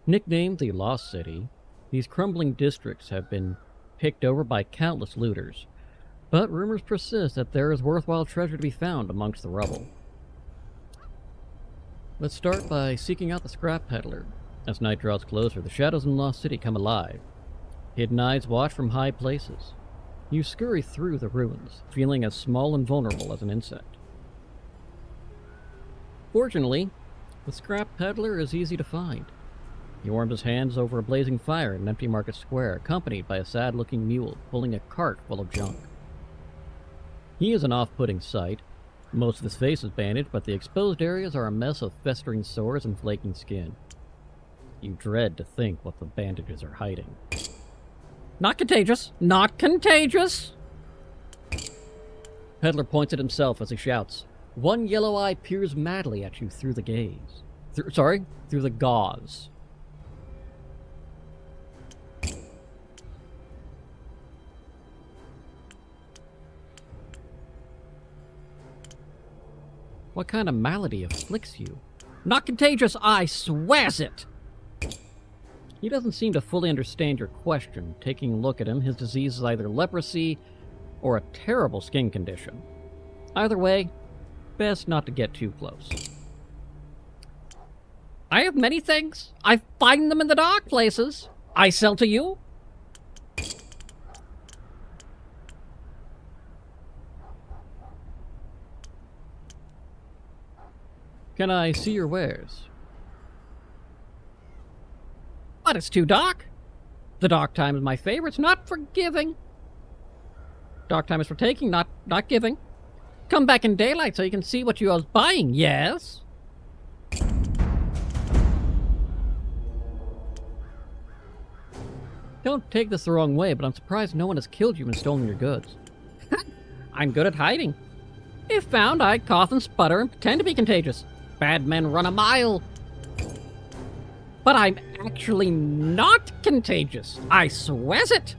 Nicknamed the Lost City, these crumbling districts have been picked over by countless looters, but rumors persist that there is worthwhile treasure to be found amongst the rubble. Let's start by seeking out the scrap peddler. As night draws closer, the shadows in Lost City come alive. Hidden eyes watch from high places. You scurry through the ruins, feeling as small and vulnerable as an insect. Fortunately, the scrap peddler is easy to find. He warms his hands over a blazing fire in an empty market square, accompanied by a sad-looking mule pulling a cart full of junk. He is an off-putting sight. Most of his face is bandaged, but the exposed areas are a mess of festering sores and flaking skin. You dread to think what the bandages are hiding. Not contagious! Not contagious! Peddler points at himself as he shouts. One yellow eye peers madly at you through the gaze. Through the gauze. What kind of malady afflicts you? Not contagious, I swears it! He doesn't seem to fully understand your question. Taking a look at him, his disease is either leprosy or a terrible skin condition. Either way, best not to get too close. I have many things. I find them in the dark places. I sell to you. Can I see your wares? But it's too dark. The dark time is my favorite. It's not for giving. Dark time is for taking, not giving. Come back in daylight so you can see what you are buying, yes? Don't take this the wrong way, but I'm surprised no one has killed you and stolen your goods. I'm good at hiding. If found, I cough and sputter and pretend to be contagious. Bad men run a mile. But I'm actually not contagious. I swears it.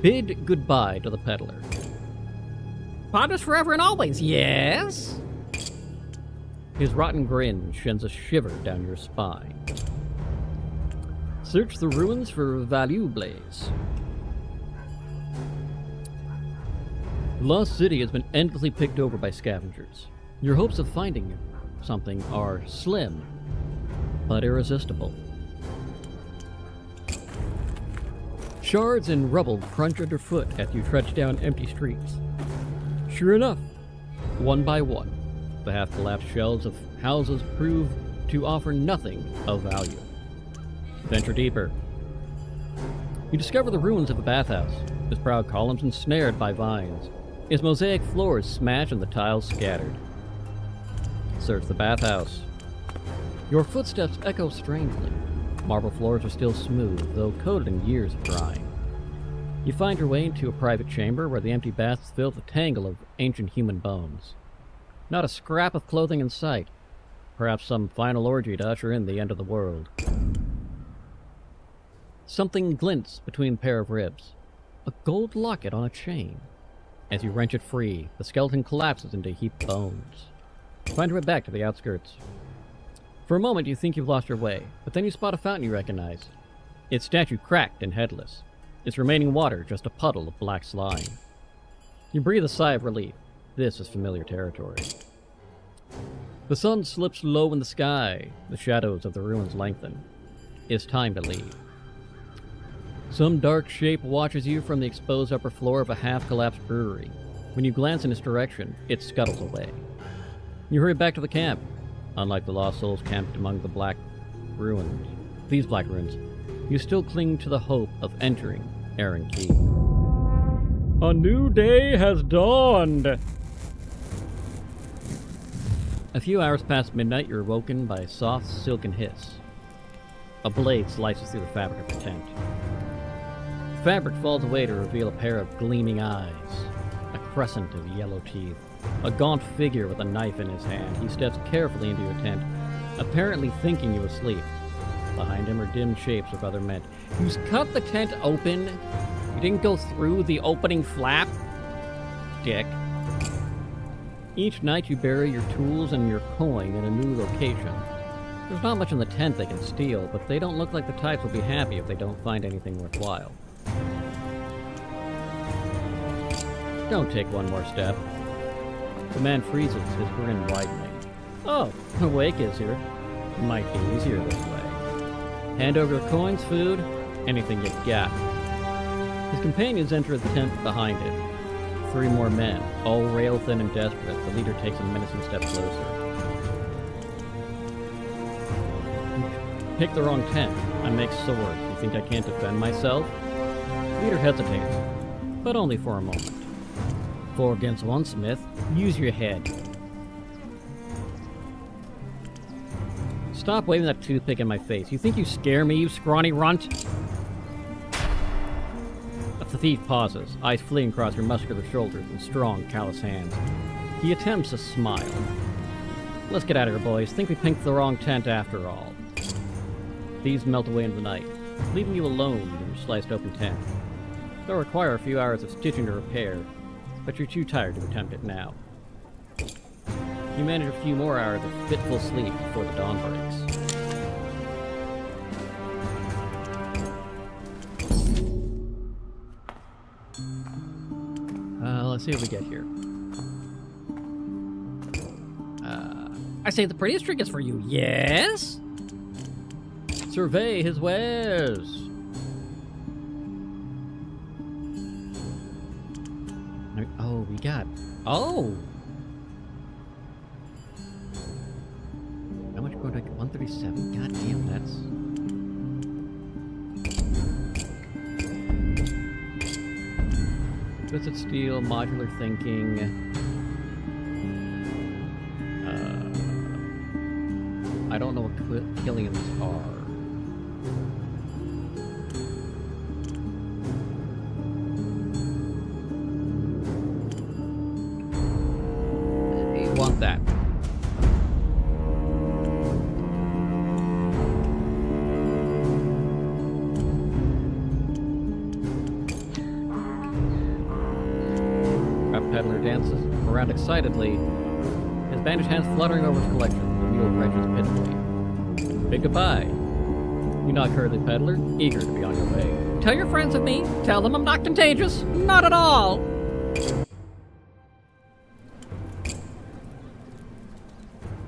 Bid goodbye to the peddler. Partners forever and always, yes? His rotten grin sends a shiver down your spine. Search the ruins for valuables. The lost city has been endlessly picked over by scavengers. Your hopes of finding something are slim, but irresistible. Shards and rubble crunch underfoot as you trudge down empty streets. Sure enough, one by one, the half-collapsed shelves of houses prove to offer nothing of value. Venture deeper. You discover the ruins of a bathhouse, its proud columns ensnared by vines, its mosaic floors smashed and the tiles scattered. Search the bathhouse. Your footsteps echo strangely. Marble floors are still smooth, though coated in years of drying. You find your way into a private chamber where the empty bath is filled with a tangle of ancient human bones. Not a scrap of clothing in sight. Perhaps some final orgy to usher in the end of the world. Something glints between a pair of ribs. A gold locket on a chain. As you wrench it free, the skeleton collapses into heaped bones. Find your way back to the outskirts. For a moment you think you've lost your way, but then you spot a fountain you recognize. Its statue cracked and headless. Its remaining water just a puddle of black slime. You breathe a sigh of relief. This is familiar territory. The sun slips low in the sky. The shadows of the ruins lengthen. It's time to leave. Some dark shape watches you from the exposed upper floor of a half-collapsed brewery. When you glance in its direction, it scuttles away. You hurry back to the camp. Unlike the lost souls camped among the these black ruins, you still cling to the hope of entering Aaron Key. A new day has dawned! A few hours past midnight, you're awoken by a soft, silken hiss. A blade slices through the fabric of the tent. The fabric falls away to reveal a pair of gleaming eyes, a crescent of yellow teeth, a gaunt figure with a knife in his hand. He steps carefully into your tent, apparently thinking you asleep. Behind him are dim shapes of other men. You cut the tent open. You didn't go through the opening flap, dick. Each night you bury your tools and your coin in a new location. There's not much in the tent they can steal, but they don't look like the types will be happy if they don't find anything worthwhile. Don't take one more step. The man freezes, his grin widening. Oh, a wake is here. Might be easier this way. Hand over your coins, food, anything you got. His companions enter the tent behind it. 3 more men, all rail-thin and desperate. The leader takes a menacing step closer. Pick the wrong tent. I make swords. You think I can't defend myself? Leader hesitates, but only for a moment. 4 against 1, Smith. Use your head. Stop waving that toothpick in my face. You think you scare me, you scrawny runt? The thief pauses, eyes fleeing across your muscular shoulders and strong, callous hands. He attempts a smile. Let's get out of here, boys. Think we picked the wrong tent after all. Thieves melt away into the night, leaving you alone in your sliced open tent. They'll require a few hours of stitching to repair, but you're too tired to attempt it now. You manage a few more hours of fitful sleep before the dawn breaks. Let's see what we get here. I say the prettiest trick is for you, yes? Survey his wares. Oh, we got... Oh! How much gold? 137? God damn, that's... Twisted steel, modular thinking. I don't know what killians are. You want that. Peddler dances around excitedly, his bandaged hands fluttering over his collection. The mule wrenches pitifully. Bid goodbye. You knock hurriedly, Peddler, eager to be on your way. Tell your friends of me. Tell them I'm not contagious. Not at all.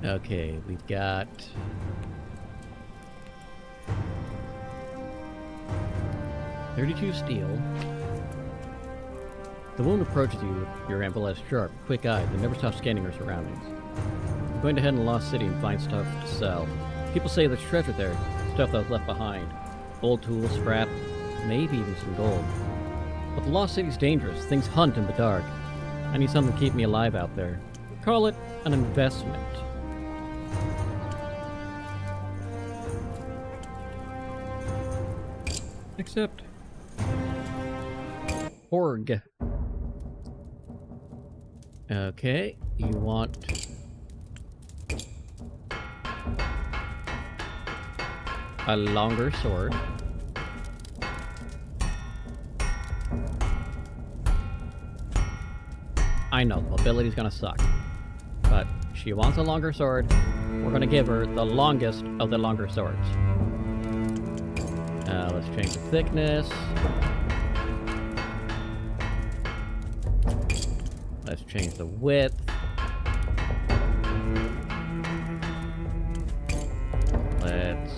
Okay, we've got... $32 steel. The woman approaches you with your amplettes sharp, quick-eyed, that never stops scanning her surroundings. You're going to head in the Lost City and find stuff to sell. People say there's treasure there, stuff that was left behind. Old tools, scrap, maybe even some gold. But the Lost City's dangerous, things hunt in the dark. I need something to keep me alive out there. Call it an investment. Except... Org. Okay, you want... a longer sword. I know, mobility's gonna suck. But she wants a longer sword. We're gonna give her the longest of the longer swords. Let's change the thickness. Let's change the width. Let's...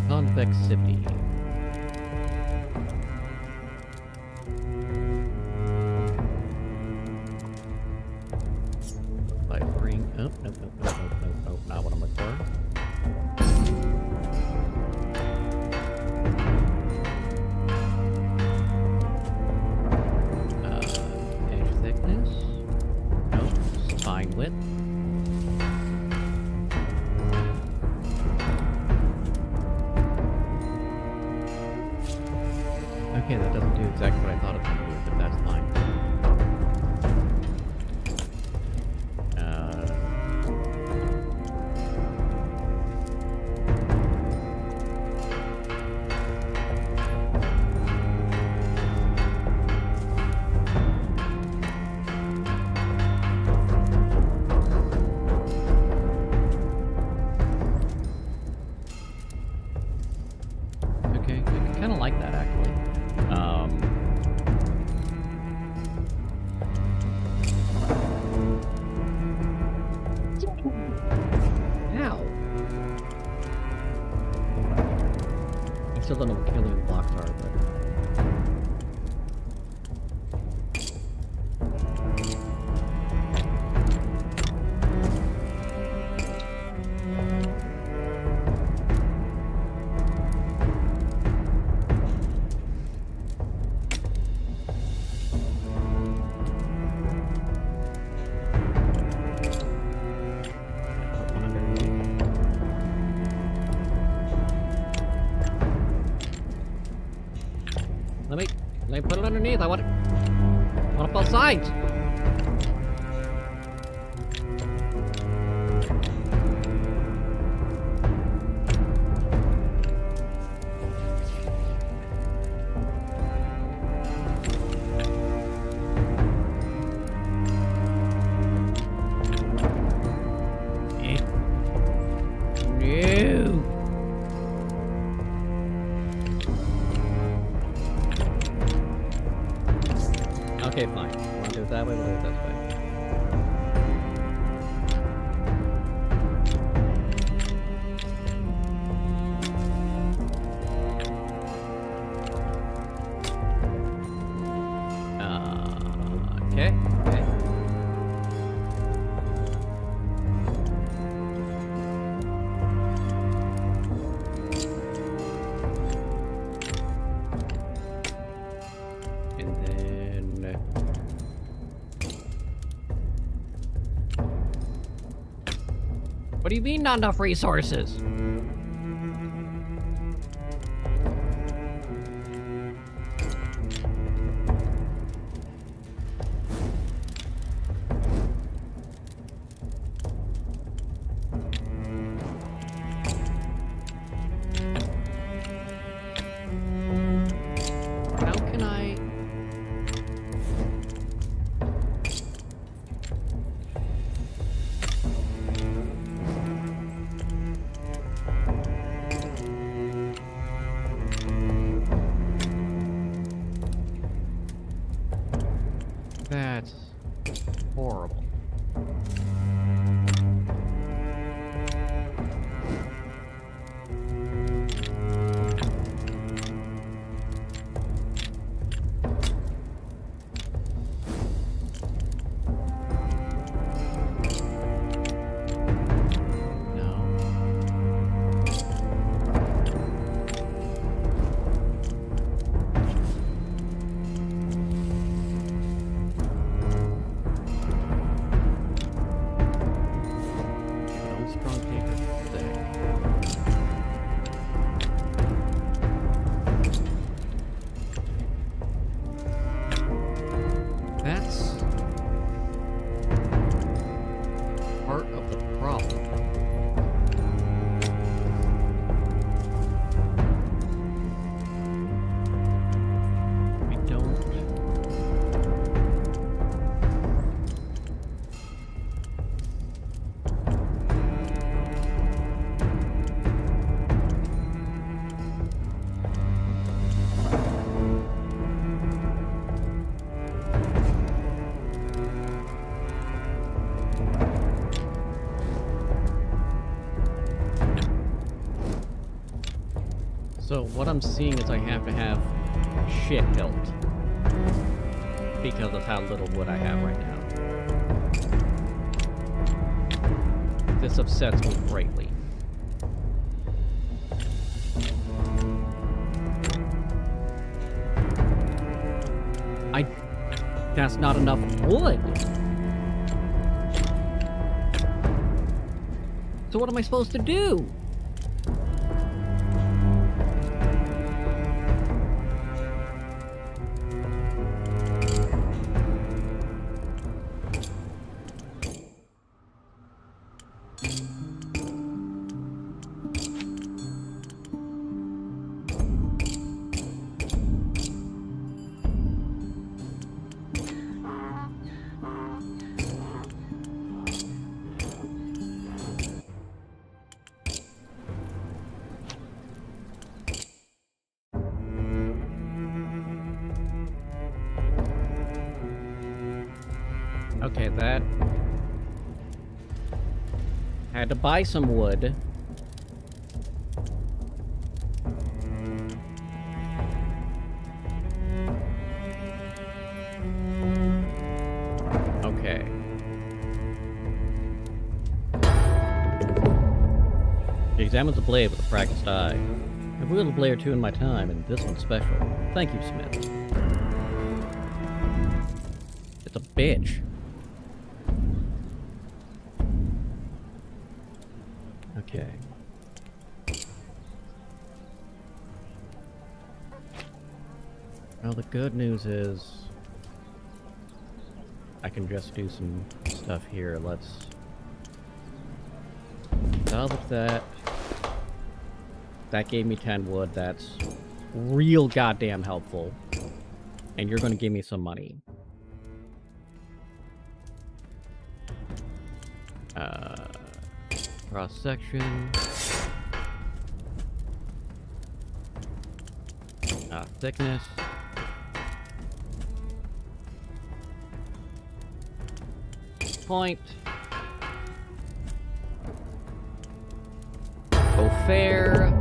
Convexity. By bring up, nope, not what I'm looking for. Edge thickness. Nope. Spine width. Okay, that doesn't do exactly what I thought it would do, but that's fine. still don't know what killing blocks are, but... Let me put it underneath. I want both sides. Okay, fine. Want to do it that way? We'll do it this way. Okay. What do you mean not enough resources? How can I... That's horrible. That's part of the problem. We don't... So what I'm seeing is I have to have shit built because of how little wood I have right now. This upsets me greatly. That's not enough wood. So what am I supposed to do? Okay, that... Had to buy some wood. He examines the blade with a practiced eye. I've wielded a blade or two in my time, and this one's special. Thank you, Smith. It's a bitch. Okay. Well, the good news is I can just do some stuff here. Let's salvage that. That gave me 10 wood. That's real goddamn helpful. And you're going to give me some money. Cross section. Thickness. Point. Go fair.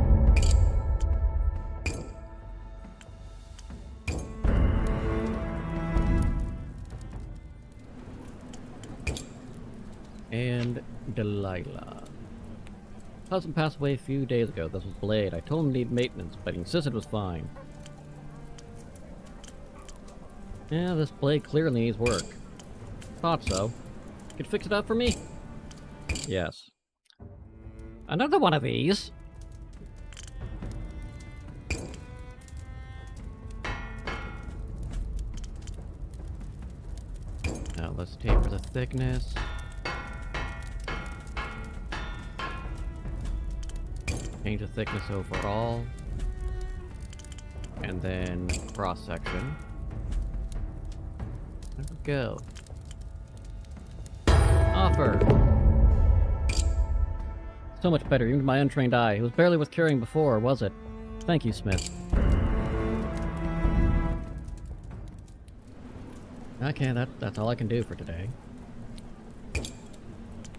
And Delilah. Husband passed away a few days ago. This was Blade. I told him to need maintenance, but he insisted it was fine. Yeah, this Blade clearly needs work. Thought so. Could fix it up for me? Yes. Another one of these? Now let's taper the thickness. Change the thickness overall. And then cross section. There we go. Offer. So much better, even to my untrained eye. It was barely worth carrying before, was it? Thank you, Smith. Okay, that's all I can do for today.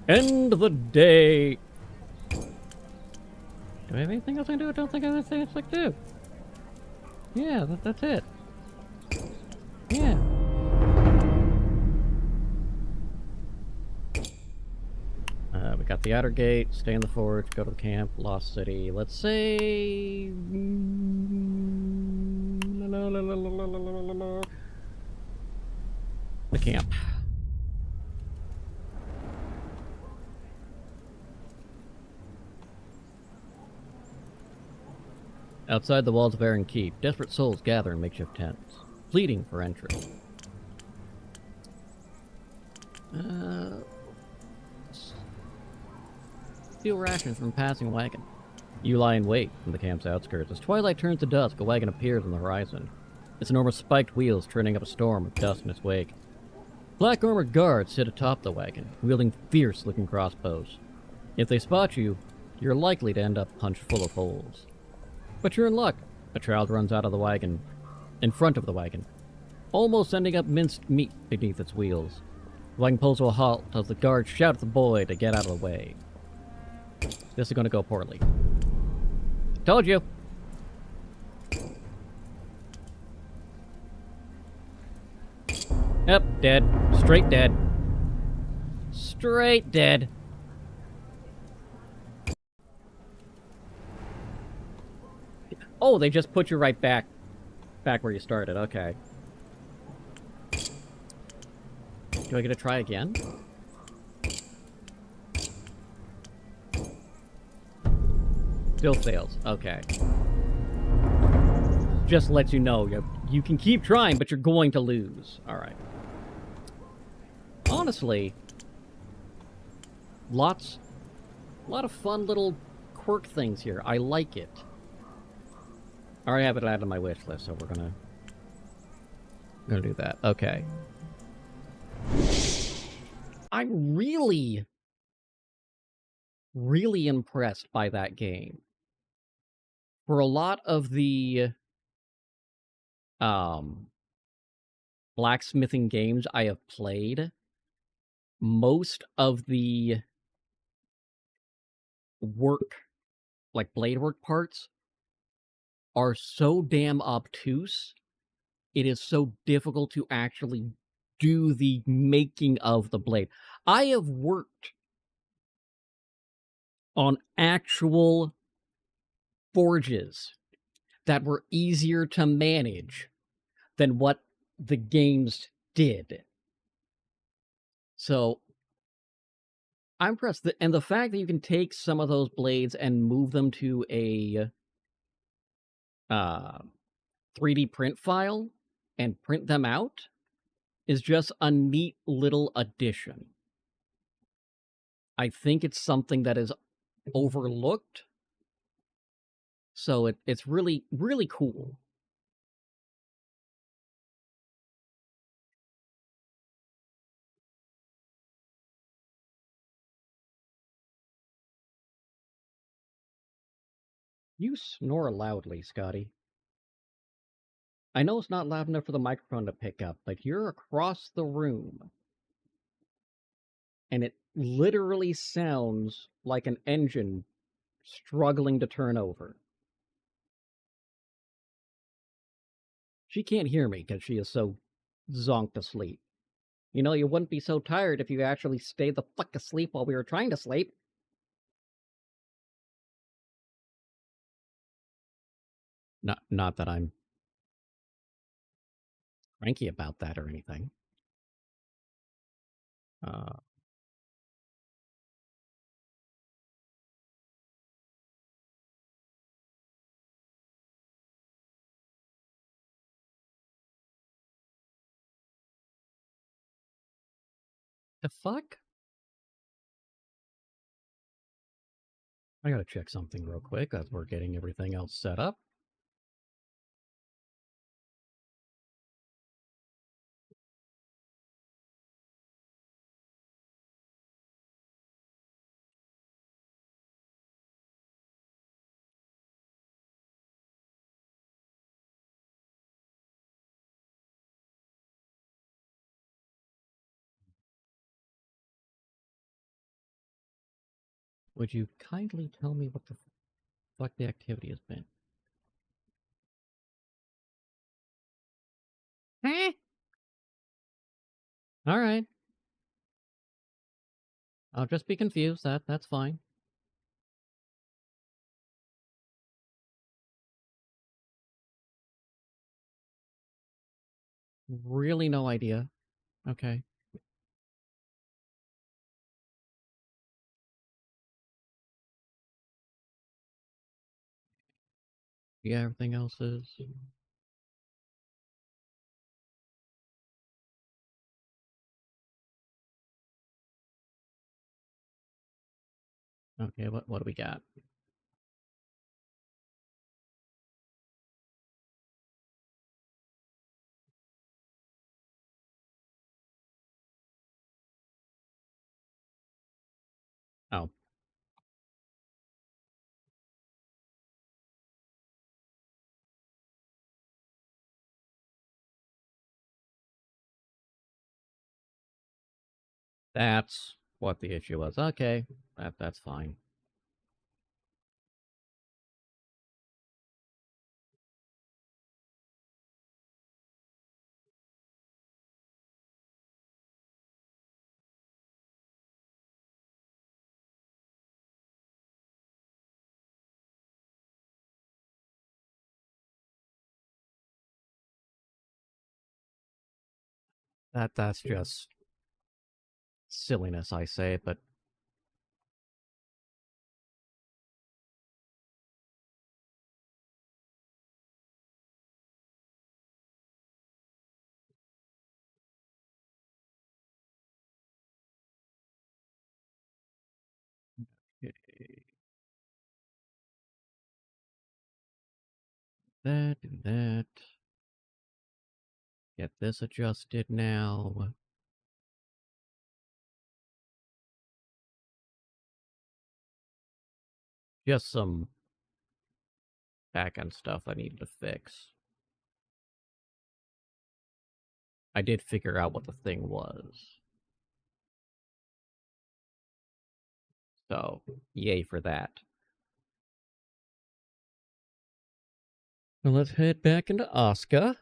End of the day! Do I have anything else I can do? I don't think I have anything else I can do. Yeah, that's it. Yeah. We got the outer gate, stay in the forge, go to the camp, Lost City. Let's say... the camp. Outside the walls of Aaron Keep, desperate souls gather in makeshift tents, pleading for entry. Steal rations from a passing wagon. You lie in wait from the camp's outskirts. As twilight turns to dusk, a wagon appears on the horizon. Its enormous spiked wheels churning up a storm of dust in its wake. Black armored guards sit atop the wagon, wielding fierce-looking crossbows. If they spot you, you're likely to end up punched full of holes. But you're in luck. A child runs out of the wagon, in front of the wagon, almost ending up minced meat beneath its wheels. The wagon pulls to a halt as the guards shout at the boy to get out of the way. This is going to go poorly. Told you! Yep, dead. Straight dead. Straight dead. Oh, they just put you right back where you started. Okay. Do I get to try again? Still fails. Okay. Just lets you know you can keep trying, but you're going to lose. All right. Honestly, a lot of fun little quirk things here. I like it. I already have it added to my wish list, so we're gonna do that. Okay. I'm really impressed by that game. For a lot of the blacksmithing games I have played, most of the work, like blade work parts, are so damn obtuse, it is so difficult to actually do the making of the blade. I have worked on actual forges that were easier to manage than what the games did. So I'm impressed. And the fact that you can take some of those blades and move them to a 3D print file and print them out is just a neat little addition. I think it's something that is overlooked. So it's really, really cool. You snore loudly, Scotty. I know it's not loud enough for the microphone to pick up, but you're across the room. And it literally sounds like an engine struggling to turn over. She can't hear me because she is so zonked asleep. You know, you wouldn't be so tired if you actually stayed the fuck asleep while we were trying to sleep. Not that I'm cranky about that or anything. The fuck? I gotta check something real quick as we're getting everything else set up. Would you kindly tell me what the fuck the activity has been? Eh? All right. I'll just be confused. That's fine. Really no idea. Okay. Yeah, everything else is. Okay, what do we got? Oh. That's what the issue was. Okay. That's fine. That's just silliness, I say, but that and that. Get this adjusted now. Just some back-end stuff I needed to fix. I did figure out what the thing was. So, yay for that. Well, let's head back into Asuka.